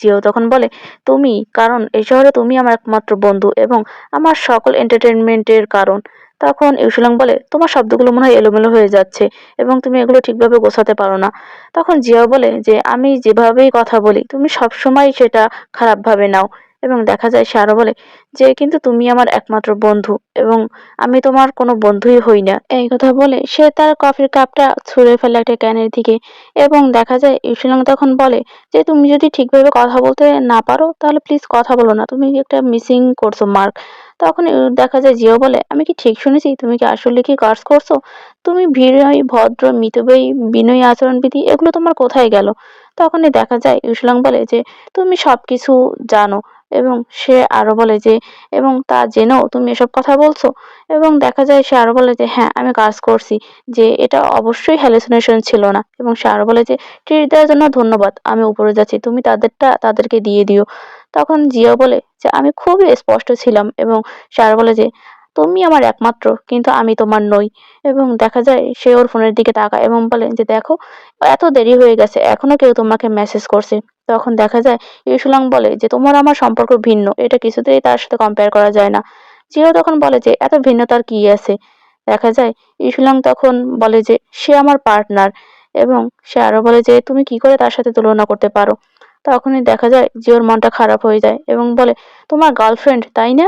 জিও তখন বলে তুমি, কারণ এই শহরে তুমি আমার একমাত্র বন্ধু এবং আমার সকল এন্টারটেনমেন্টের কারণ। তখন ইউসুলাং বলে তোমার শব্দগুলো মনে হয় এলোমেলো হয়ে যাচ্ছে এবং তুমি এগুলো ঠিকভাবে গোছাতে পারো না। তখন জিয়াও বলে যে আমি যেভাবেই কথা বলি তুমি সবসময় সেটা খারাপভাবে নাও, এবং দেখা যায় সে আরো বলে যে কিন্তু তুমি আমার একমাত্র বন্ধু এবং আমি তোমার কোনো বন্ধুই হই না। এই কথা বলে সে তার কফির কাপটা ছুঁড়ে ফেলে একটা ক্যানের দিকে, এবং দেখা যায় ইউসুলাং তখন বলে যে তুমি যদি ঠিকভাবে কথা বলতে না পারো তাহলে প্লিজ কথা বলো না, তুমি একটা মিসিং করছো মার্ক। তখন দেখা যায় জিও বলে আমি কি ঠিক শুনেছি, তুমি কি আসলে কি কাজ করছো? তুমি বিনয়ী ভদ্র মিতব্যয়ী বিনয়ী আচরণবিধি এগুলো তোমার কোথায় গেল? তখনই দেখা যায় ইউসুলাং বলে যে তুমি সবকিছু জানো, এবং সে আরো বলে যে এবং তা জেনেও তুমি এসব কথা বলছো। এবং দেখা যায় সে আরো বলে যে হ্যাঁ আমি কাজ করছি, যে এটা অবশ্যই হ্যালুসিনেশন ছিল না। এবং সে আরো বলে যে ট্রিট দেওয়ার জন্য ধন্যবাদ, আমি উপরে যাচ্ছি, তুমি তাদেরটা তাদেরকে দিয়ে দিও। তখন জিও বলে যে আমি খুবই স্পষ্ট ছিলাম, এবং সে আরো বলে যে তুমি আমার একমাত্র, কিন্তু আমি তোমার নই। এবং দেখা যায় সে ওর ফোনের দিকে তাকায় এবং বলে যে দেখো এত দেরি হয়ে গেছে এখনো কেউ তোমাকে মেসেজ করছে। তখন দেখা যায় ইউসুলাং বলে যে তোমার আমার সম্পর্ক ভিন্ন, এটা কিছুতেই তার সাথে কম্পেয়ার করা যায় না। জিও তখন বলে যে এত ভিন্নতার কি আছে? দেখা যায় ইসুলাং তখন বলে যে সে আমার পার্টনার, এবং সে আরো বলে যে তুমি কি করে তার সাথে তুলনা করতে পারো? তখনই দেখা যায় জিওর মনটা খারাপ হয়ে যায় এবং বলে তোমার গার্লফ্রেন্ড তাই না?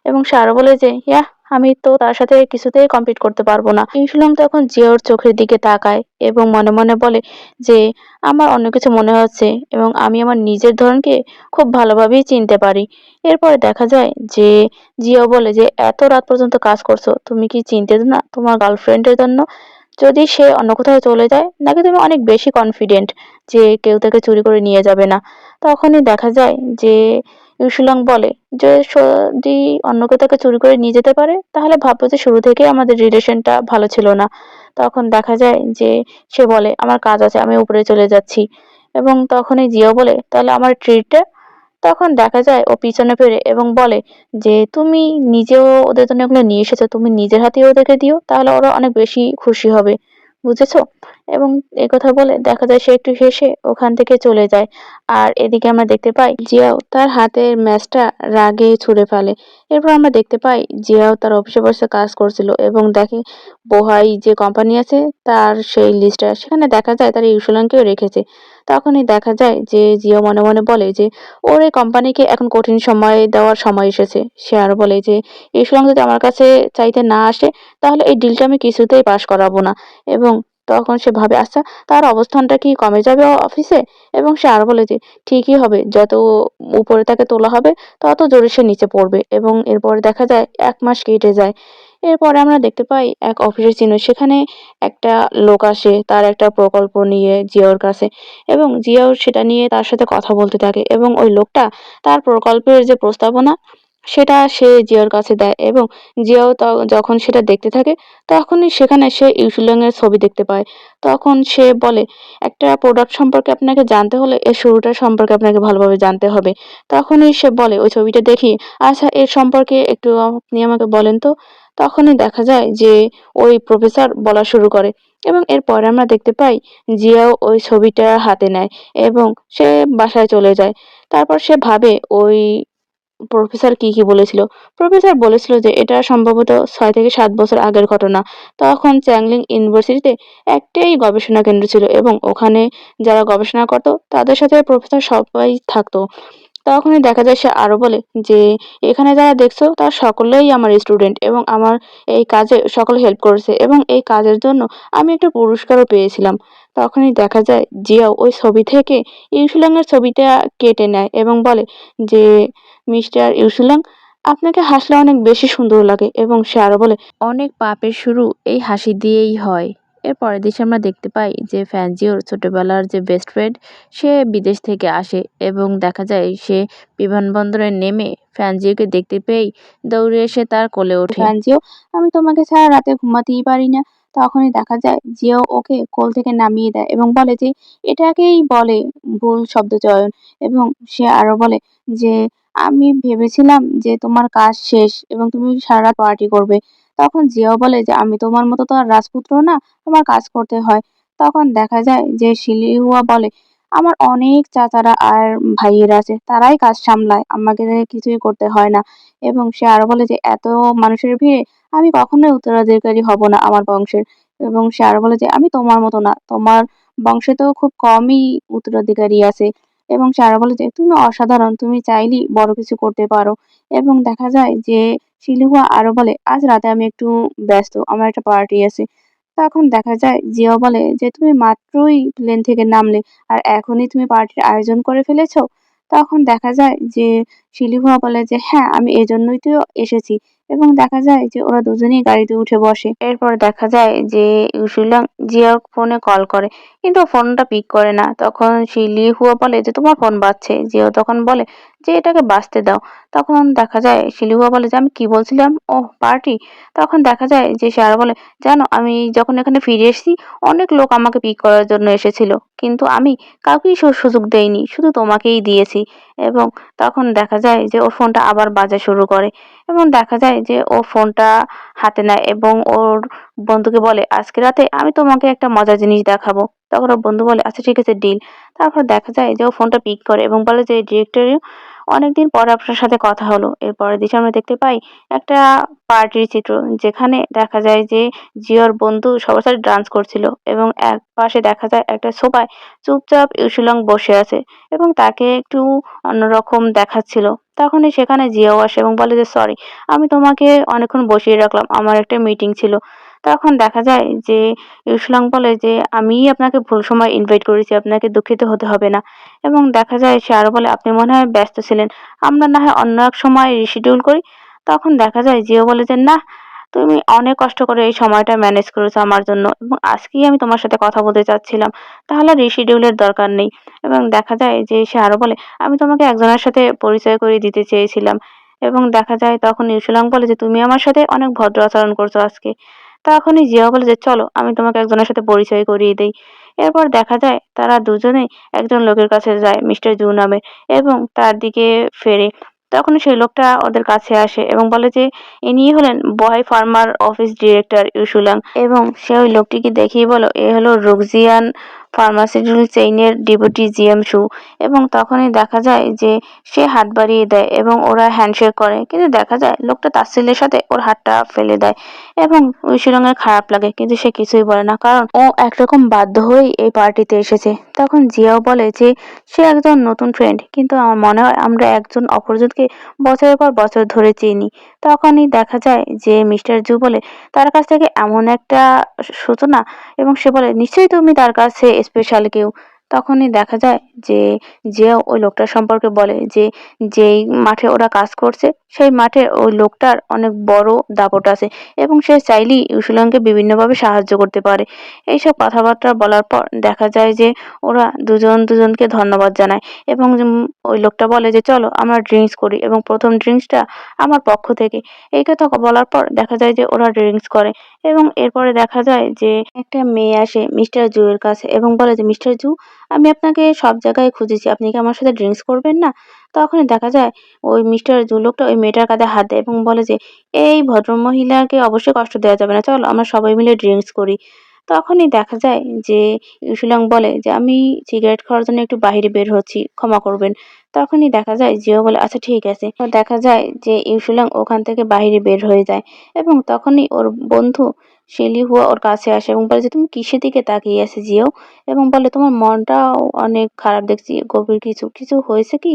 এবং সে আরো বলে যে ইয়া, আমি তো তার সাথে কিছুতেই কম্পিট করতে পারবো না। ইনসুলং তখন জিওর চোখের দিকে তাকায় এবং মনে মনে বলে যে আমার অন্য কিছু মনে হচ্ছে এবং আমি আমার নিজের ধরনকে খুব ভালোভাবেই চিনতে পারি। এরপরে দেখা যায় যে জিও বলে যে এত রাত পর্যন্ত কাজ করছো, তুমি কি চিন্তিত না তোমার গার্লফ্রেন্ডের জন্য? যদি সে অন্য কোথাও চলে যায়, নাকি তুমি অনেক বেশি কনফিডেন্ট যে কেউ তাকে চুরি করে নিয়ে যাবে না? তখনই দেখা যায় যে ইউসুলাং বলে যে যদি অন্য কেউ তাকে চুরি করে নিয়ে যেতে পারে তাহলে ভাববো যে শুরু থেকে আমাদের রিলেশনটা ভালো ছিল না। তখন দেখা যায় যে সে বলে আমার কাজ আছে, আমি উপরে চলে যাচ্ছি। এবং তখনই জিও বলে তাহলে আমার ট্রিটটা। তখন দেখা যায় ও পিছনে ফিরে এবং বলে যে তুমি নিজেও ওদের জন্য এগুলো নিয়ে এসেছো, তুমি নিজের হাতে ওদেরকে দিও, তাহলে ওরা অনেক বেশি খুশি হবে। বুঝেছো? এবং কথা বলে দেখা যায় সে একটু হেসে ওখান থেকে চলে যায়। আর এদিকে আমরা দেখতে পাই জিয়াও তার হাতের ম্যাচটা রাগে ছুঁড়ে ফেলে। এরপর আমরা দেখতে পাই জিয়াও তার অফিসে বসে কাজ করছিল এবং দেখে বোহাই যে কোম্পানি আছে তার সেই লিস্টটা, সেখানে দেখা যায় তার ইউসুলানকেও রেখেছে। তখনই দেখা যায় যে জিও মনে মনে বলে যে ওর এই কোম্পানিকে এখন কঠিন সময় দেওয়ার সময় এসেছে। সে আরো বলে যে এই সুযোগ যদি আমার কাছে চাইতে না আসে তাহলে এই ডিলটা আমি কিছুতেই পাস করাবো না। এবং তখন সে ভাবে আচ্ছা তার অবস্থানটা কি কমে যাবে অফিসে? এবং সে আরো বলে যে ঠিকই হবে, যত উপরে তাকে তোলা হবে তত জোরে সে নিচে পড়বে। এবং এরপরে দেখা যায় 1 মাস কেটে যায়। এরপরে আমরা দেখতে পাই এক অফিসের চিহ্ন, সেখানে একটা লোক আসে তার একটা প্রকল্প নিয়ে জিওর কাছে, এবং জিয়াও সেটা নিয়ে তার সাথে কথা বলতে থাকে, এবং ওই লোকটা তার প্রকল্পের যে প্রস্তাবনা সেটা সে জিয়ার কাছে দেয়, এবং জিয়াও যখন সেটা দেখতে থাকে তখনই সেখানে সে ইউসুলিং এর ছবি দেখতে পায়। তখন সে বলে একটা প্রোডাক্ট সম্পর্কে আপনাকে জানতে হলে এর শুরুটা সম্পর্কে আপনাকে ভালোভাবে জানতে হবে। তখনই সে বলে ওই ছবিটা দেখি আচ্ছা এর সম্পর্কে একটু আপনি আমাকে বলেন তো। তখনই দেখা যায় যে ওই প্রফেসর বলা শুরু করে, এবং এরপরে আমরা দেখতে পাই জিয়াও ওই ছবিটা হাতে নেয় এবং সে বাসায় চলে যায়। তারপর সে ভাবে ওই প্রফেসর কি বলেছিল। প্রফেসর বলেছিল যে এটা সম্ভবত 6 থেকে 7 বছর আগের ঘটনা। তখন চ্যাংলিং ইউনিভার্সিটিতে একটাই গবেষণা কেন্দ্র ছিল এবং ওখানে যারা গবেষণা করতো তাদের সাথে প্রফেসর সবাই থাকতো। তখনই দেখা যায় সে আরো বলে যে, "এখানে যারা দেখছো তারা সকলেই আমার স্টুডেন্ট এবং আমার এই কাজে সকলে হেল্প করেছে এবং এই কাজের জন্য আমি একটা পুরস্কারও পেয়েছিলাম।" তখনই দেখা যায় জিয়াও ওই ছবি থেকে ইউসুলাং এর ছবিটা কেটে নেয় এবং বলে যে, "মিস্টার ইউসুলাং, আপনাকে হাসলে অনেক বেশি সুন্দর লাগে।" এবং সে আরো বলে, "অনেক পাপের শুরু এই হাসি দিয়েই হয়।" এর পরের দৃশ্যে আমরা দেখতে পাই যে ফ্যানজিওর ছোটবেলার যে বেস্ট ফ্রেন্ড সে বিদেশ থেকে আসে এবং দেখা যায় সে বিমানবন্দরে নেমে ফ্যানজিওকে দেখতে পেয়েই দৌড়ে এসে তার কোলে ওঠে। "ফ্যানজিও, আমি তোমাকে ছাড়া রাতে ঘুমাতেই পারি না।" তখনই দেখা যায় জিয়াও ওকে কোল থেকে নামিয়ে দেয় এবং বলে যে এটাকেই বলে ভুল শব্দচয়ন। এবং সে আরো বলে যে, "আমি ভেবেছিলাম যে তোমার কাজ শেষ এবং তুমি সারারাত পার্টি করবে।" তখন জিয়াও বলে যে, "আমি তোমার মতো তো আর রাজপুত্র না, আমার কাজ করতে হয়।" তখন দেখা যায় যে শিলিহুয়া বলে, "আমার অনেক চাচারা আর ভাইয়েরা আছে, তারাই কাজ সামলায়, আমাকে দিয়ে কিছুই করতে হয় না।" এবং সে আরো বলে যে, "এত মানুষের ভিড়ে আমি কখনোই উত্তরাধিকারী হব না আমার বংশের।" এবং সে আরো বলে যে, "আমি তোমার মতো না, তোমার বংশে তো খুব কমই উত্তরাধিকারী আছে।" এবং সে আরো বলে যে, "তুমি অসাধারণ, তুমি চাইলেই বড় কিছু করতে পারো।" এবং দেখা যায় যে শিলিহুয়া আরো বলে, "আজ রাতে আমি একটু ব্যস্ত, আমার একটা পার্টি আছে।" তখন দেখা যায় জিয়াও বলে যে, "তুমি মাত্রই প্লেন থেকে নামলে আর এখনই তুমি পার্টির আয়োজন করে ফেলেছো?" তখন দেখা যায় যে শিলিহুয়া বলে যে, "হ্যাঁ, আমি এজন্যই তো এসেছি।" এবং দেখা যায় যে ওরা দুজনেই গাড়িতে উঠে বসে। এরপর দেখা যায় যে ইউসুলাং জিয়ার ফোনে কল করে কিন্তু ও ফোনটা পিক করে না। তখন শিলিহুয়া বলে যে, "তোমার ফোন বাজছে।" জিয়াও তখন বলে যে, "এটাকে বাজতে দাও।" তখন দেখা যায় শিলিহুয়া বলে যে, "আমি কি বলছিলাম? ওহ, পার্টি।" তখন দেখা যায় যে সে আরো বলে, "জানো, আমি যখন এখানে ফিরে এসেছি অনেক লোক আমাকে পিক করার জন্য এসেছিল, কিন্তু আমি কাউকেই সুযোগ দেইনি, শুধু তোমাকেই দিয়েছি।" এবং তখন দেখা যায় যে ওর ফোনটা আবার বাজা শুরু করে এবং দেখা যায় যে ও ফোনটা হাতে নেয় এবং ওর বন্ধুকে বলে, "আজকে রাতে আমি তোমাকে একটা মজার জিনিস দেখাবো।" তখন ওর বন্ধু বলে, "আচ্ছা ঠিক আছে, ডিল।" তারপর দেখা যায় যে ও ফোনটা পিক করে এবং বলে যে, "ডিরেক্টর, অনেকদিন পর আপনার সাথে কথা হলো।" এর পরের দৃশ্যে আমরা দেখতে পাই একটা পার্টির চিত্র, যেখানে দেখা যায় যে জিওর বন্ধু সবার সাথে ডান্স করছিল এবং এক পাশে দেখা যায় একটা সোফায় চুপচাপ ইউসুলং বসে আছে এবং তাকে একটু অন্যরকম দেখাচ্ছিল। তখনই সেখানে জিয়াও আসে এবং বলে যে, "সরি, আমি তোমাকে অনেকক্ষণ বসিয়ে রাখলাম, আমার একটা মিটিং ছিল।" তখন দেখা যায় যে ইউসুলং বলে যে, "আমিই আপনাকে ভুল সময় ইনভাইট করেছি, আপনাকে দুঃখিত হতে হবে না।" এবং দেখা যায় সে আরো বলে, "আপনি মনে হয় ব্যস্ত ছিলেন, আমরা না হয় অন্য এক সময় রিশিডিউল করি।" তখন দেখা যায় জিও বলে যে, "না, তুমি অনেক কষ্ট করে এই সময়টা ম্যানেজ করেছো আমার জন্য এবং আজকেই আমি তোমার সাথে কথা বলতে চাচ্ছিলাম, তাহলে রিশিডিউলের দরকার নেই।" এবং দেখা যায় যে সে আরো বলে, "আমি তোমাকে একজনের সাথে পরিচয় করিয়ে দিতে চেয়েছিলাম।" এবং দেখা যায় তখন ইউসুলাং বলে যে, "তুমি আমার সাথে অনেক ভদ্র আচরণ করছো আজকে।" তখনই জিয়া বলে যে, "চলো, আমি তোমাকে একজনের সাথে পরিচয় করিয়ে দেই।" এরপর দেখা যায় তারা দুজনেই একজন লোকের কাছে যায়, মিস্টার জু নামে, এবং তার দিকে ফেরে। তখনই সেই লোকটা ওদের কাছে আসে এবং বলে যে ইনিই হলেন বয় ফার্মার অফিস ডিরেক্টর ইউসুলাং। এবং সে ওই লোকটিকে দেখিয়ে বলো, "এ হলো রুকজিয়ান ফার্মাসিউটিক্যাল চেইনের ডেপুটি জিএম সু।" এবং তখনই দেখা যায় যে সে হাত বাড়িয়ে দেয় এবং ওরা হ্যান্ডশেক করে, কিন্তু দেখা যায় লোকটা তাচ্ছিল্যের সাথে ওর হাতটা ফেলে দেয় এবং ইউসুলাং এর খারাপ লাগে, কিন্তু সে কিছুই বলে না, কারণ ও একরকম বাধ্য হয়েই এই পার্টিতে এসেছে। তখন জিয়াও বলে যে সে একজন নতুন ফ্রেন্ড, কিন্তু আমার মনে হয় আমরা একজন অপরজনকে বছরের পর বছর ধরে চিনি। তখনই দেখা যায় যে মিস্টার জু বলে তার কাছ থেকে এমন একটা সূচনা এবং সে বলে, "নিশ্চয়ই তুমি তার কাছে স্পেশাল কেউ।" তখনই দেখা যায় যে জিয়াও ওই লোকটার সম্পর্কে বলে যে যেই মাঠে ওরা কাজ করছে সেই মাঠে ওই লোকটার অনেক বড় দাপট আছে এবং সে চাইলেই ইউসুলাংকে বিভিন্নভাবে সাহায্য করতে পারে। এইসব কথাবার্তা বলার পর দেখা যায় যে ওরা দুজন দুজনকে ধন্যবাদ জানায় এবং ওই লোকটা বলে যে, "চলো আমরা ড্রিঙ্কস করি এবং প্রথম ড্রিঙ্কসটা আমার পক্ষ থেকে।" এই কথা বলার পর দেখা যায় যে ওরা ড্রিঙ্কস করে এবং এরপরে দেখা যায় যে একটা মেয়ে আসে মিস্টার জু এর কাছে এবং বলে যে, "মিস্টার জু, আমি আপনাকে সব জায়গায় খুঁজেছি, আপনি কি আমার সাথে ড্রিঙ্কস করবেন না?" তখনই দেখা যায় ওই মিস্টার জু লোকটা ওই মেয়েটার কাঁধে হাত দেয় এবং বলে যে, "এই ভদ্রমহিলাকে অবশ্যই কষ্ট দেওয়া যাবে না, চলো আমরা সবাই মিলে ড্রিঙ্কস করি।" তখনই দেখা যায় যে ইউসুলাং বলে যে, "আমি সিগারেট খাওয়ার জন্য একটু বাহিরে বের হচ্ছি, ক্ষমা করবেন।" তখনই দেখা যায় জিও বলে, "আচ্ছা ঠিক আছে।" তো দেখা যায় যে ইউসুলাং ওখান থেকে বাহিরে বের হয়ে যায় এবং তখনই ওর বন্ধু শিলিহুয়া ওর কাছে আসে এবং বলে যে, "তুমি কিসের দিকে তাকিয়ে আছো জিও?" এবং বলে, "তোমার মনটাও অনেক খারাপ দেখছি, গভীর কিছু কিছু হয়েছে কি?"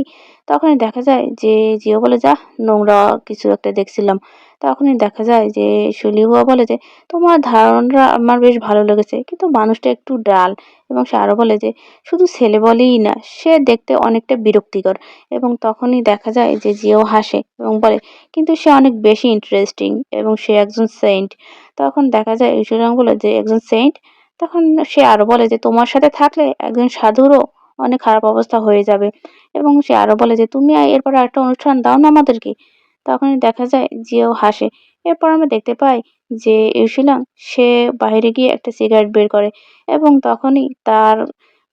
তখনই দেখা যায় যে জিও বলে, "যাহ! নোংরা কিছু একটা দেখছিলাম।" তখনই দেখা যায় যে শিউলি বলে যে, "তোমার ধারণা আমার বেশ ভালো লেগেছে। কিন্তু মানুষটা একটু ডাল।" এবং সে আরো বলে যে, "শুধু ছেলে বলেই না, সে দেখতে অনেকটা বিরক্তিকর।" এবং তখনই দেখা যায় যে জিও হাসে এবং বলে, "কিন্তু সে অনেক বেশি ইন্টারেস্টিং এবং সে একজন সেইন্ট।" তখন দেখা যায় ইউসুলাং বলে যে, "একজন সেইন্ট?" তখন সে আরো বলে যে, "তোমার সাথে থাকলে একজন সাধুরও অনেক খারাপ অবস্থা হয়ে যাবে।" এবং সে আরো বলে যে, "তুমি এরপরে আরেকটা অনুষ্ঠান দাও না আমাদেরকে?" তখনই দেখা যায় জিও হাসে। এরপর আমরা দেখতে পাই যে ইউশিলাং সে বাইরে গিয়ে একটা সিগারেট বের করে এবং তখনই তার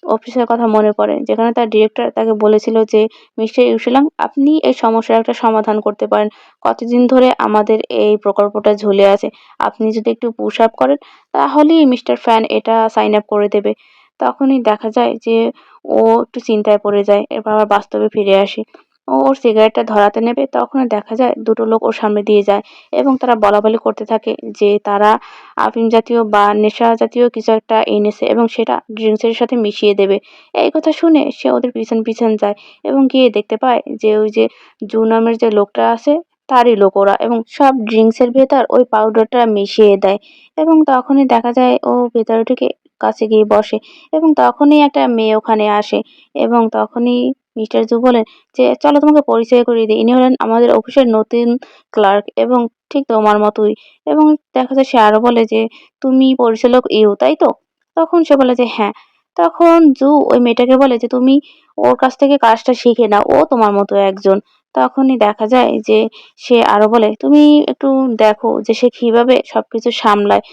অফিসের কথা মনে পড়ে, যেখানে তার ডিরেক্টর তাকে বলেছিল যে, "মিস্টার ইউশিলাং, আপনি এই সমস্যার একটা সমাধান করতে পারেন। কতদিন ধরে আমাদের এই প্রকল্পটা ঝুলে আছে। আপনি যদি একটু পুশ আপ করেন তাহলেই মিস্টার ফ্যান এটা সাইন আপ করে দেবে।" তখনই দেখা যায় যে ও একটু চিন্তায় পড়ে যায়। এরপর আবার বাস্তবে ফিরে আসি। ও ওর সিগারেটটা ধরাতে নেবে, তখনই দেখা যায় দুটো লোক ওর সামনে দিয়ে যায় এবং তারা বলাবলি করতে থাকে যে তারা আফিম জাতীয় বা নেশা জাতীয় কিছু একটা এনেছে এবং সেটা ড্রিঙ্কসের সাথে মিশিয়ে দেবে। এই কথা শুনে সে ওদের পিছন পিছন যায় এবং গিয়ে দেখতে পায় যে ওই যে জু নামের যে লোকটা আছে তারই লোক ওরা, এবং সব ড্রিঙ্কসের ভেতর ওই পাউডারটা মিশিয়ে দেয়। এবং তখনই দেখা যায় ও ভেতরে ঢুকে কাছে গিয়ে বসে এবং তখনই একটা মেয়ে ওখানে আসে এবং তখনই মিস্টার জু বলেন যে, "চলো তোমাকে পরিচয় করিয়ে দিই। ইনি হলেন আমাদের অফিসের নতুন ক্লার্ক এবং ঠিক তোমার মতোই।" এবং দেখা যায় সে আরো বলে যে, "তুমি পরিচালক ইউ, তাই তো?" তখন সে বলে যে, "হ্যাঁ।" তখন জু ওই মেয়েটাকে বলে যে, "তুমি ওর কাছ থেকে কাজটা শিখে নাও। ও তোমার মতো একজন।" তখনই দেখা যায় যে সে আরো বলে, "তুমি একটু দেখো যে সে কিভাবে সবকিছু সামলায়।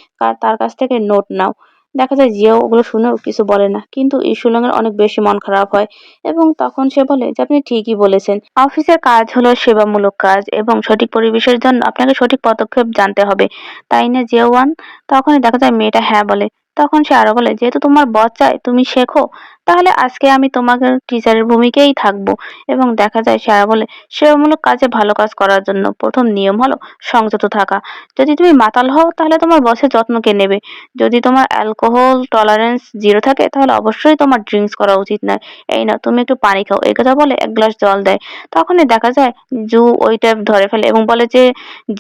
তার কাছ থেকে নোট নাও।" দেখা যায় জিয়াও ওগুলো শুনেও কিছু বলে না। কিন্তু ইসুলং এর অনেক বেশি মন খারাপ হয় এবং তখন সে বলে যে, "আপনি ঠিকই বলেছেন। অফিসের কাজ হলো সেবামূলক কাজ এবং সঠিক পরিবেশের জন্য আপনাকে সঠিক পদক্ষেপ জানতে হবে। তাই না জিয়াওয়ান?" তখনই দেখা যায় মেয়েটা হ্যাঁ বলে। তখন সে আরো বলে, "যেহেতু তোমার বস চায় তুমি শেখো, তাহলে আজকে আমি তোমাকে টিচারের ভূমিকায় থাকবো।" এবং দেখা যায় সে আরো বলে, "সেবামূলক কাজে ভালো কাজ করার জন্য প্রথম নিয়ম হলো সংযত থাকা। যদি তুমি মাতাল হও তাহলে তোমার বসের যত্ন কে নেবে? যদি তোমার অ্যালকোহল টলারেন্স 0 থাকে তাহলে অবশ্যই তোমার ড্রিংকস করা উচিত নয়। এই নাও তুমি একটু পানি খাও।" এই কথা বলে 1 গ্লাস জল দেয়। তখনই দেখা যায় জু ওইটা ধরে ফেলে এবং বলে যে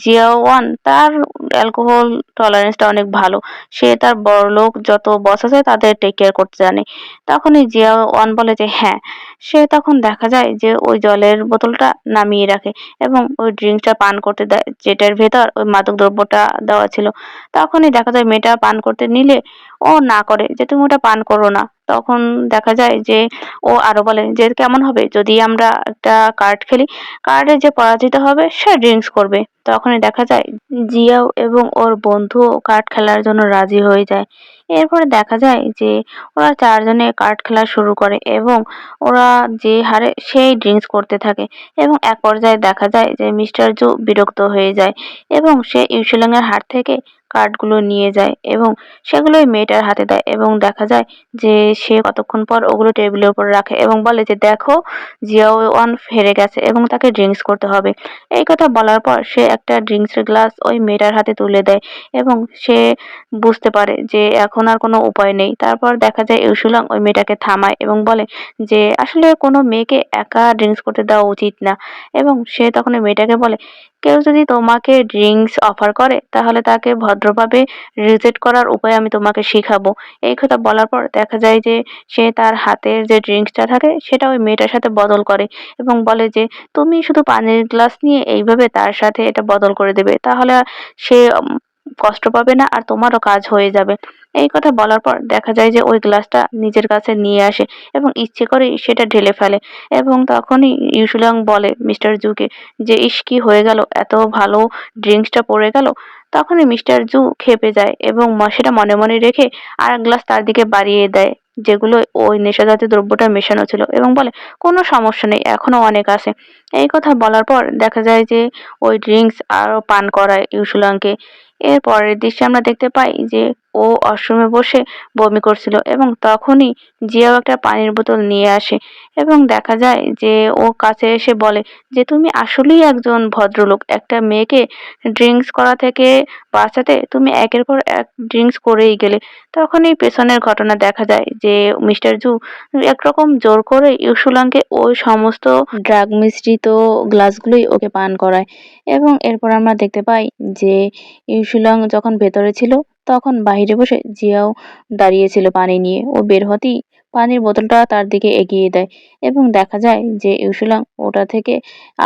জিয়াওয়ান তার অ্যালকোহল টলারেন্সটা অনেক ভালো। সে তার বড়লোক যত বস আছে তাদের টেক কেয়ার করতে জানে। তখনই জিয়াওয়ান বলে যে হ্যাঁ। সে তখন দেখা যায় যে ওই জলের বোতলটা নামিয়ে রাখে এবং ওই ড্রিঙ্কসটা পান করতে দেয়, যেটার ভেতর ওই মাদক দ্রব্যটা দেওয়া ছিল। তখনই দেখা যায় মেয়েটা পান করতে নিলে ও না করে যে, "তুমি ওটা পান করো না।" তখন দেখা যায় যে ও আরো বলে যে, "কেমন হবে যদি আমরা একটা কার্ড খেলি? কার্ডে যে পরাজিত হবে সে ড্রিঙ্কস করবে।" তখনই দেখা যায় জিয়াও এবং ওর বন্ধুও কার্ড খেলার জন্য রাজি হয়ে যায়। এরপরে দেখা যায় যে ওরা 4 জনে কার্ড খেলা শুরু করে এবং ওরা যে হারে সেই ড্রিঙ্কস করতে থাকে এবং এক পর্যায়ে দেখা যায় যে মিস্টার জো বিরক্ত হয়ে যায় এবং সে ইউশিলং এর হাত থেকে কার্ডগুলো নিয়ে যায় এবং সেগুলো ওই মেয়েটার হাতে দেয় এবং দেখা যায় যে সে কতক্ষণ পর ওগুলো টেবিলের উপর রাখে এবং বলে যে, "দেখো, জিয়াওয়ান হেরে গেছে এবং তাকে ড্রিঙ্কস করতে হবে।" এই কথা বলার পর সে একটা ড্রিঙ্কসের গ্লাস ওই মেয়েটার হাতে তুলে দেয় এবং সে বুঝতে পারে যে এখন আর কোনো উপায় নেই। তারপর দেখা যায় ইউসুলাং ওই মেয়েটাকে থামায় এবং বলে যে আসলে কোনো মেয়েকে একা ড্রিঙ্কস করতে দেওয়া উচিত না। এবং সে তখন ওই মেয়েটাকে বলে, "কেউ যদি তোমাকে ড্রিঙ্কস অফার করে তাহলে তাকে ভদ্রভাবে রিজেক্ট করার উপায় আমি তোমাকে শিখাবো।" এই কথা বলার পর দেখা যায় যে সে তার হাতের যে ড্রিঙ্কসটা থাকে সেটা ওই মেয়েটার সাথে বদল করে এবং বলে যে, "তুমি শুধু পানির গ্লাস নিয়ে এইভাবে তার সাথে এটা বদল করে দেবে। তাহলে সে কষ্ট পাবে না আর তোমারও কাজ হয়ে যাবে।" এই কথা বলার পর দেখা যায় যে ওই গ্লাসটা নিজের কাছে নিয়ে আসে এবং ইচ্ছে করেই সেটা ঢেলে ফেলে এবং তখনই ইউসুলাং বলে মিস্টার জুকে যে, "ইস, কি হয়ে গেল? এত ভালো ড্রিঙ্কসটা পড়ে গেল।" তখনই মিস্টার জু ক্ষেপে যায় এবং সেটা মনে মনে রেখে আরেক গ্লাস তার দিকে বাড়িয়ে দেয়, যেগুলো ওই নেশাজাতীয় দ্রব্যটা মেশানো ছিল এবং বলে, "কোনো সমস্যা নেই, এখনো অনেক আছে।" এই কথা বলার পর দেখা যায় যে ওই ড্রিঙ্কস আরো পান করায় ইউসুলাংকে। এর পরের দৃশ্যে আমরা দেখতে পাই যে ও ওয়াশরুমে বসে বমি করছিল এবং তখনই জিয়াও একটা পানির বোতল নিয়ে আসে এবং দেখা যায় যে ও কাছে এসে বলে যে তুমি আসলেই একজন ভদ্রলোক, একটা মেয়েকে ড্রিঙ্কস করা থেকে বাঁচাতে তুমি একের পর এক ড্রিঙ্কস করেই গেলে। তখনই পেছনের ঘটনা দেখা যায় যে মিস্টার জু একরকম জোর করে ইউসুলাংকে ওই সমস্ত ড্রাগ মিশ্রিত গ্লাসগুলোই ওকে পান করায় এবং এরপর আমরা দেখতে পাই যে ইউসুলাং যখন ভেতরে ছিল তখন বাইরে বসে জিয়াও দাঁড়িয়েছিল পানি নিয়ে। ও বের হতেই পানির বোতলটা তার দিকে এগিয়ে দেয় এবং দেখা যায় যে ইউসুলাং ওটা থেকে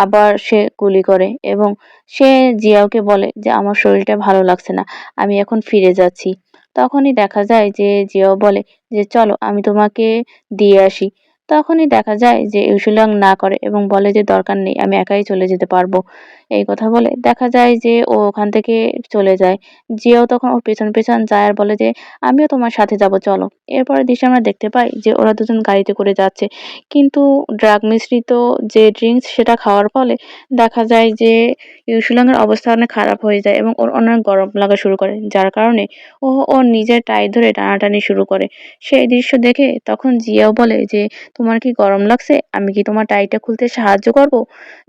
আবার সে গুলি করে এবং সে জিয়াওকে বলে যে আমার শরীরটা ভালো লাগছে না, আমি এখন ফিরে যাচ্ছি। তখনই দেখা যায় যে জিয়াও বলে যে চলো আমি তোমাকে দিয়ে আসি। তখনই দেখা যায় যে ইউসুলাং না করে এবং বলে যে দরকার নেই, আমি একাই চলে যেতে পারবো। এই কথা বলে দেখা যায় যে ও ওখান থেকে চলে যায়। জিয়াও তখন ওর পেছন পেছন যায় আর বলে যে আমিও তোমার সাথে যাব, চলো। এরপরের দৃশ্যে আমরা দেখতে পাই যে ওরা দুজন গাড়িতে করে যাচ্ছে, কিন্তু ড্রাগ মিশ্রিত যে ড্রিঙ্কস সেটা খাওয়ার ফলে দেখা যায় যে ইউসুলাং এর অবস্থা অনেক খারাপ হয়ে যায় এবং ওর অনেক গরম লাগা শুরু করে, যার কারণে ও ওর নিজের টাই ধরে টানাটানি শুরু করে। সেই দৃশ্য দেখে তখন জিয়াও বলে যে তোমার কি গরম লাগছে, আমি কি তোমার টাইটা খুলতে সাহায্য করব?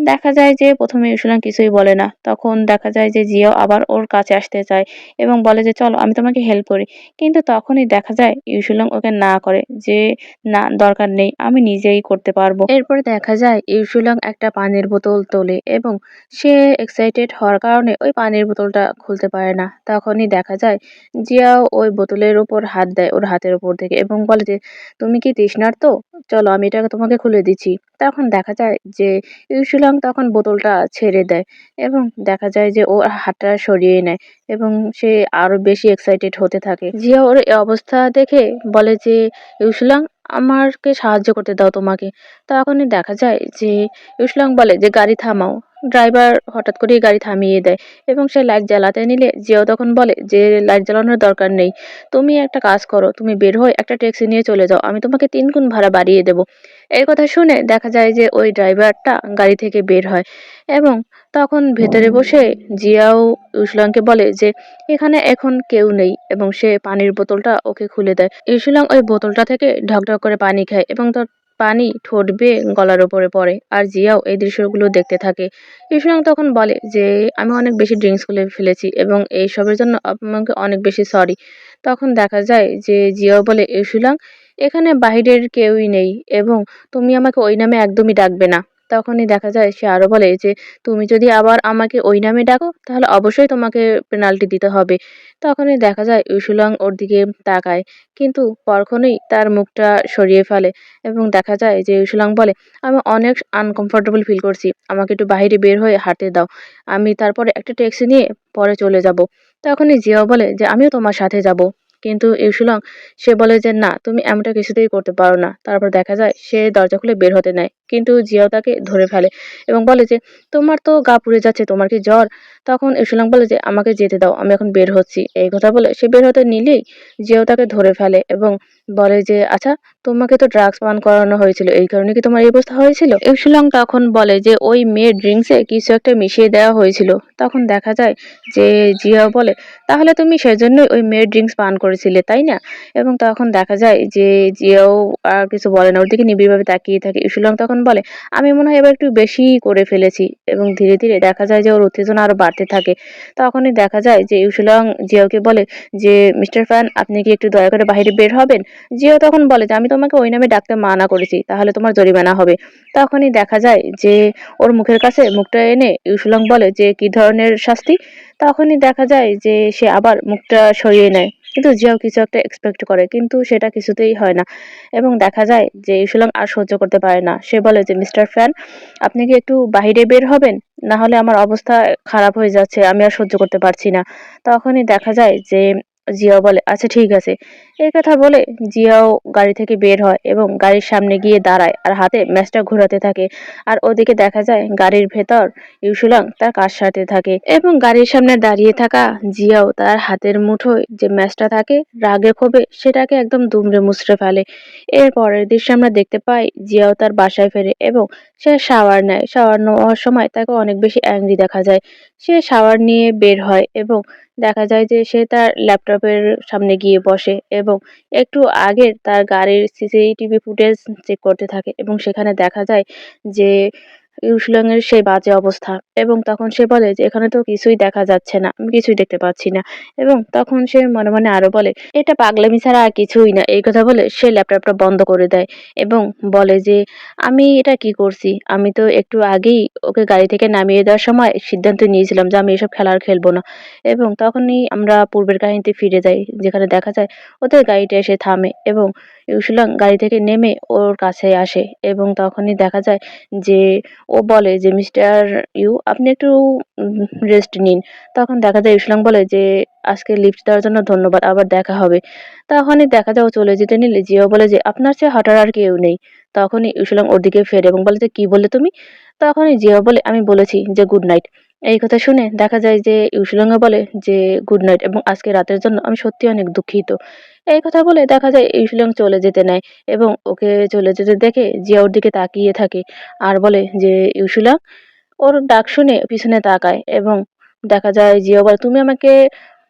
দেখা যায় যে প্রথমে ইউসুলাং কিছুই বলে না, তখন দেখা যায় যে জিয়াও আবার ওর কাছে আসতে চায় এবং বলে যে চলো আমি তোমাকে হেল্প করি। কিন্তু তখনই দেখা যায় ইউসুলাং ওকে না করে যে না দরকার নেই, আমি নিজেই করতে পারবো। এরপরে দেখা যায় ইউসুলাং একটা পানির বোতল তোলে এবং সে এক্সাইটেড হওয়ার কারণে ওই পানির বোতলটা খুলতে পারে না। তখনই দেখা যায় জিয়াও ওই বোতলের উপর হাত দেয় ওর হাতের উপর থেকে এবং বলে যে তুমি কি তৃষ্ণার্ত, চলো আমি এটাকে তোমাকে খুলে দিচ্ছি। তখন দেখা যায় যে ইউসুলাং তখন বোতলটা ছেড়ে দেয় এবং দেখা যায় যে ও হাতটা সরিয়ে নেয় এবং সে আরো বেশি এক্সাইটেড হতে থাকে। জিয়া ওর এই অবস্থা দেখে বলে যে ইউসুলাং আমাকে সাহায্য করতে দাও তোমাকে। তখনই দেখা যায় যে ইউসুলাং বলে যে গাড়ি থামাও। ড্রাইভার হঠাৎ করেই গাড়ি থামিয়ে দেয় এবং সে লাইট জ্বালাতে নিলে জিয়াও তখন বলে যে লাইট জ্বালানোর দরকার নেই, তুমি একটা কাজ করো, তুমি বের হয়ে একটা ট্যাক্সি নিয়ে চলে যাও, আমি তোমাকে 3 গুণ ভাড়া বাড়িয়ে দেবো। এই কথা শুনে দেখা যায় যে ওই ড্রাইভারটা গাড়ি থেকে বের হয় এবং তখন ভেতরে বসে জিয়াও ইউসুলাংকে বলে যে এখানে এখন কেউ নেই এবং সে পানির বোতলটা ওকে খুলে দেয়। ইউসুলাং ওই বোতলটা থেকে ঢক ঢক করে পানি খায় এবং তার পানি ঠোঁট বেয়ে গলার উপরে পড়ে আর জিয়াও এই দৃশ্যগুলো দেখতে থাকে। ইউসুলাং তখন বলে যে আমি অনেক বেশি ড্রিঙ্কস করে ফেলেছি এবং এইসবের জন্য আপনাকে অনেক বেশি সরি। তখন দেখা যায় যে জিয়াও বলে ইউসুলাং এখানে বাহিরের কেউই নেই এবং তুমি আমাকে ওই নামে একদমই ডাকবে না। তখনই দেখা যায় সে আরো বলে যে তুমি যদি আবার আমাকে ওই নামে ডাকো তাহলে অবশ্যই তোমাকে পেনাল্টি দিতে হবে। তখনই দেখা যায় ইউসুলাং ওর দিকে তাকায় কিন্তু পরক্ষণেই তার মুখটা সরিয়ে ফেলে এবং দেখা যায় যে ইউসুলাং বলে আমি অনেক আনকমফোর্টেবল ফিল করছি, আমাকে একটু বাইরে বের হয়ে হাঁটতে দাও, আমি তারপরে একটা ট্যাক্সি নিয়ে পরে চলে যাব। তখনই জিয়াও বলে যে আমিও তোমার সাথে যাব, কিন্তু ইউসুলাং সে বলে যে না তুমি এমনটা কিছুতেই করতে পারো না। তারপর দেখা যায় সে দরজা খুলে বের হতে নেয় কিন্তু জিয়াও তাকে ধরে ফেলে এবং বলে যে তোমার তো গা পুড়ে যাচ্ছে, তোমার কি জ্বর? তখন ইউসুলাং বলে যে আমাকে যেতে দাও, আমি এখন বের হচ্ছি। এই কথা বলে সে বের হতে নিলেই জিয়াও তাকে ধরে ফেলে এবং বলে যে আচ্ছা তোমাকে তো ড্রাগস পান করানো হয়েছিল, এই কারণে কি তোমার এই অবস্থা হয়েছিল? ইউসুলাং তখন বলে যে ওই মেয়ের ড্রিঙ্কসে কিছু একটা মিশিয়ে দেওয়া হয়েছিল। তখন দেখা যায় যে জিয়াও বলে তাহলে তুমি সেজন্যই ওই মেয়ের ড্রিঙ্কস পান করেছিলে তাই না? এবং তখন দেখা যায় যে জিয়াও আর কিছু বলে না, ওর দিকে নিবিড়ভাবে তাকিয়ে থাকে। ইউসুলাং তখন বলে আমি মনে হয় এবার একটু বেশি করে ফেলেছি এবং ধীরে ধীরে দেখা যায় যে ওর উত্তেজনা আরো বাড়তে থাকে। তখনই দেখা যায় যে ইউসুলাং জিয়াওকে বলে যে মিস্টার ফ্যান আপনি কি একটু দয়া করে বাইরে বের হবেন? জিয়াও তখন বলে যে আমি তোমাকে ওই নামে ডাকতে মানা করেছি, তাহলে তোমার জরিমানা হবে। তখনই দেখা যায় যে ওর মুখের কাছে মুখটা এনে ইউসুলাং বলে যে কি ধরনের শাস্তি? তখনই দেখা যায় যে সে আবার মুখটা সরিয়ে নেয় কিন্তু জিয়াও কিছু একটা এক্সপেক্ট করে কিন্তু সেটা কিছুতেই হয় না এবং দেখা যায় যে ইউসুলাং আর সহ্য করতে পারে না। সে বলে যে মিস্টার ফ্যান আপনি কি একটু বাইরে বের হবেন, না হলে আমার অবস্থা খারাপ হয়ে যাচ্ছে, আমি আর সহ্য করতে পারছি না। তখনই দেখা যায় যে জিয়াও বলে আচ্ছা ঠিক আছে। এই কথা বলে জিয়াও গাড়ি থেকে বের হয় এবং গাড়ির সামনে গিয়ে দাঁড়ায় আর হাতে ম্যাচটা ঘোরাতে থাকে আর ওদিকে দেখা যায় গাড়ির ভেতর ইউসুলাং তার কাজ সারতে থাকে এবং গাড়ির সামনে দাঁড়িয়ে থাকা জিয়াও তার হাতের মুঠোয় যে ম্যাচটা থাকে রাগে ক্ষোভে সেটাকে একদম দুমড়ে মুচড়ে ফেলে। এর পরের দৃশ্যে আমরা দেখতে পাই জিয়াও তার বাসায় ফেরে এবং সে শাওয়ার নেয়। শাওয়ার নেওয়ার সময় তাকে অনেক বেশি অ্যাংরি দেখা যায়। সে শাওয়ার নিয়ে বের হয় এবং দেখা যায় যে সে তার ল্যাপটপের সামনে গিয়ে বসে এবং একটু আগের তার গাড়ির সিসিটিভি ফুটেজ চেক করতে থাকে এবং সেখানে দেখা যায় যে ইউশিলং এর সেই বাজে অবস্থা এবং তখন সে বলে যে এখানে তো কিছুই দেখা যাচ্ছে না, আমি কিছুই দেখতে পাচ্ছি না। এবং তখন সে মনে মনে আরো বলে এটা পাগলামি ছাড়া আর কিছুই না। এই কথা বলে সে ল্যাপটপটা বন্ধ করে দেয় এবং বলে যে আমি এটা কি করছি, আমি তো একটু আগেই ওকে গাড়ি থেকে নামিয়ে দেওয়ার সময় সিদ্ধান্ত নিয়েছিলাম যে আমি এসব খেলা আর খেলবো না। এবং তখনই আমরা পূর্বের কাহিনীতে ফিরে যাই, যেখানে দেখা যায় ওদের গাড়িটা এসে থামে এবং ইউশিলং গাড়ি থেকে নেমে ওর কাছে আসে এবং তখনই দেখা যায় যে ও বলে যে মিস্টার ইউ আপনি একটু রেস্ট নিন। তখন দেখা যায় ইউশিলং বলে যে আজকে লিফট দেওয়ার জন্য ধন্যবাদ, আবার দেখা হবে। তখনই দেখা যায় ও চলে যেতে নিলে জিও বলে যে আপনার চেয়ে হঠাৎ আর কেউ নেই। তখনই ইউশিলং ওর দিকে ফেরে এবং বলে যে কি বললে তুমি? তখনই জিও বলে আমি বলেছি যে গুড নাইট। এই কথা শুনে দেখা যায় যে ইউশিলংও বলে যে গুড নাইট এবং আজকে রাতের জন্য আমি সত্যি অনেক দুঃখিত। এই কথা বলে দেখা যায় ইউশিলং চলে যেতে নেয় এবং ওকে চলে যেতে দেখে জিয়া ওর দিকে তাকিয়ে থাকে আর বলে যে ইউশিলং। ওর ডাক শুনে পিছনে তাকায় এবং দেখা যায় জিয়া বলে তুমি আমাকে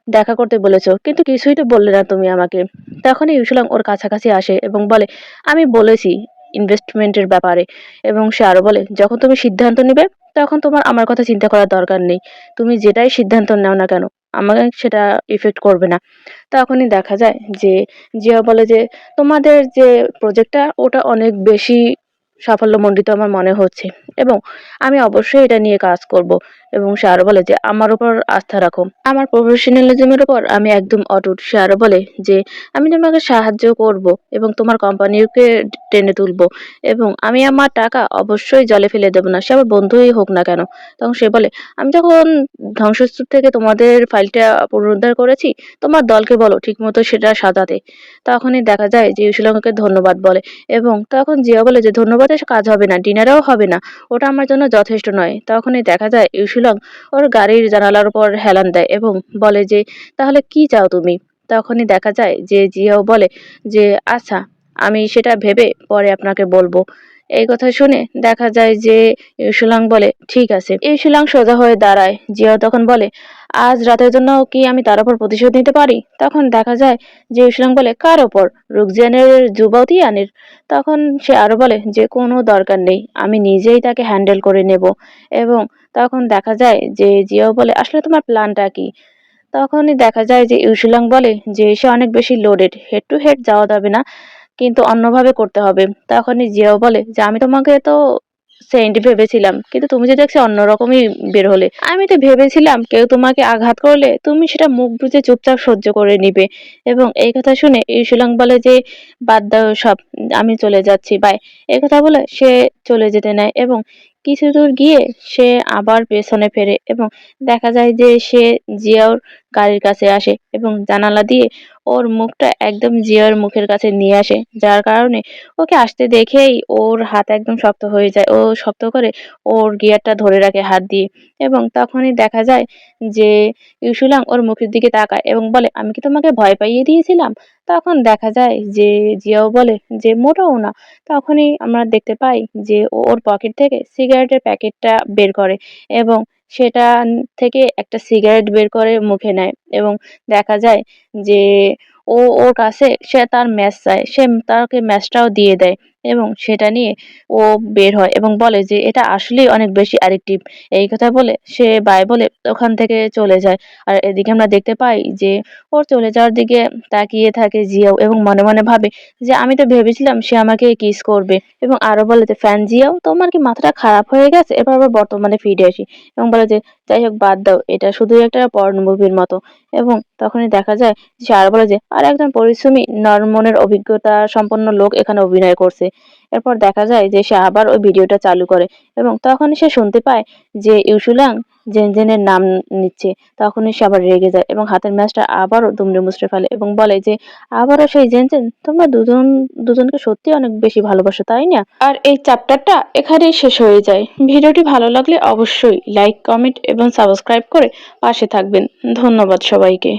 দেখা করতে বলেছো কিন্তু কিছুই তো বললে না তুমি আমাকে। তখনই ইউশিলং ওর কাছাকাছি আসে এবং বলে আমি বলেছি ইনভেস্টমেন্টের ব্যাপারে। এবং সে আরো বলে যখন তুমি সিদ্ধান্ত নিবে তখন তোমার আমার কথা চিন্তা করার দরকার নেই। তুমি যেটাই সিদ্ধান্ত নাও না কেন আমাকে সেটা ইফেক্ট করবে না। তখনই দেখা যায় যে জিয়া বলে যে তোমাদের যে প্রজেক্টটা ওটা অনেক বেশি সাফল্যমণ্ডিত আমার মনে হচ্ছে এবং আমি অবশ্যই এটা নিয়ে কাজ করব। এবং সে আরো বলে যে আমার উপর আস্থা রাখো, আমার প্রফেশনালিজমের উপর আমি একদম অটুট। সে আরো বলে যে আমি তোমাকে সাহায্য করব এবং তোমার কোম্পানিকে টেনে তুলবো এবং আমি আমার টাকা অবশ্যই জলে ফেলে দেবো না, সে আমার বন্ধুই হোক না কেন। তখন সে বলে আমি যখন ধ্বংসস্তূপ থেকে তোমাদের ফাইলটা পুনরুদ্ধার করেছি তোমার দলকে বলো ঠিকমতো সেটা সাজাতে। তখনই দেখা যায় যে ইউশিলংকে ধন্যবাদ বলে এবং তখন জিয়া বলে যে ধন্যবাদে কাজ হবে না, ডিনারেও হবে না, ওটা আমার জন্য যথেষ্ট নয়। তখনই দেখা যায় ইউশিলং ওর গাড়ির জানালার উপর হেলান দেয় এবং বলে যে তাহলে কি চাও তুমি? তখনই দেখা যায় যে জিয়াও বলে যে আচ্ছা আমি সেটা ভেবে পরে আপনাকে বলবো। এই কথা শুনে দেখা যায় যে ইউশিলং বলে ঠিক আছে। ইউশিলং সোজা হয়ে দাঁড়ায়, জিয়াও তখন বলে আজ রাতের জন্য কি আমি তার উপর প্রতিশোধ নিতে পারি? তখন দেখা যায় যে ইসলাম বলে কার ওপর? রুকজিয়ানের যুবতিয়ানের। তখন সে আরো বলে যে কোনো দরকার নেই, আমি নিজেই তাকে হ্যান্ডেল করে নেব। এবং তখন দেখা যায় যে জিয়াও বলে আসলে তোমার প্ল্যানটা কি? তখনই দেখা যায় যে ইউশিলাং বলে যে সে অনেক বেশি লোডেড, হেড টু হেড যাওয়া যাবে না, কিন্তু অন্যভাবে করতে হবে। তখনই জিয়াও বলে যে আমি তোমাকে তো সেন্ট ভেবেছিলাম কিন্তু তুমি যে দেখছি অন্যরকমই বের হলে। আমি তো ভেবেছিলাম কেউ তোমাকে আঘাত করলে তুমি সেটা মুখ বুজে চুপচাপ সহ্য করে নিবে। এবং এই কথা শুনে ইউশিলাং বলে যে বাদ দাও সব, আমি চলে যাচ্ছি, বাই। এই কথা বলে সে চলে যেতে নেয় এবং কিছু দূর গিয়ে সে আবার পেছনে ফেরে এবং দেখা যায় যে সে জিয়াওর গাড়ির কাছে আসে এবং জানালা দিয়ে ওর মুখটা একদম জিয়ার মুখের কাছে নিয়ে আসে, যার কারণে ওকে আসতে দেখেই ওর হাত একদম শক্ত হয়ে যায়। ও শক্ত করে ওর গিয়ারটা ধরে রাখে হাত দিয়ে এবং তখনই দেখা যায় যে ইউসুলাং ওর মুখের দিকে তাকায় এবং বলে আমি কি তোমাকে ভয় পাইয়ে দিয়েছিলাম? তখন দেখা যায় যে জিয়াও বলে যে মোটেও না। তখনই আমরা দেখতে পাই যে ও ওর পকেট থেকে সিগারেটের প্যাকেটটা বের করে এবং সেটা থেকে একটা সিগারেট বের করে মুখে নেয় এবং দেখা যায় যে ওর কাছে সে তার ম্যাচ চায়, সে তাকে ম্যাচটাও দিয়ে দেয় এবং সেটা নিয়ে ও বের হয় এবং বলে যে এটা আসলেই অনেক বেশি অ্যাডিকটিভ। এই কথা বলে সে বাই বলে ওখান থেকে চলে যায়। আর এদিকে আমরা দেখতে পাই যে ওর চলে যাওয়ার দিকে তাকিয়ে থাকে জিয়াও এবং মনে মনে ভাবে যে আমি তো ভেবেছিলাম সে আমাকে কিস করবে। এবং আরো বলে যে ফ্যান জিয়াও তোমার কি মাথাটা খারাপ হয়ে গেছে? এবার আবার বর্তমানে ফিরে আসি এবং বলে যে যাই হোক বাদ দাও, এটা শুধুই একটা পর্ন মুভির মতো। এবং তখনই দেখা যায় সে আরো বলে যে আর একজন পরিশ্রমী নরমনের অভিজ্ঞতা সম্পন্ন লোক এখানে অভিনয় করছে। এরপর দেখা যায় যে সে আবার ওই ভিডিওটা চালু করে এবং তখনই সে শুনতে পায় যে ইউসুলাং জেনজেনের নাম নিচ্ছে। তখনই সে আবার রেগে যায় এবং হাতের ম্যাচটা আবারও দুমড়ে মুচড়ে ফেলে এবং বলে যে আবারও সেই জেনজেন, তোমরা দুজনকে সত্যি অনেক বেশি ভালোবাসো তাই না? আর এই চ্যাপ্টারটা এখানেই শেষ হয়ে যায়। ভিডিওটি ভালো লাগলে অবশ্যই লাইক, কমেন্ট এবং সাবস্ক্রাইব করে পাশে থাকবেন। ধন্যবাদ সবাইকে।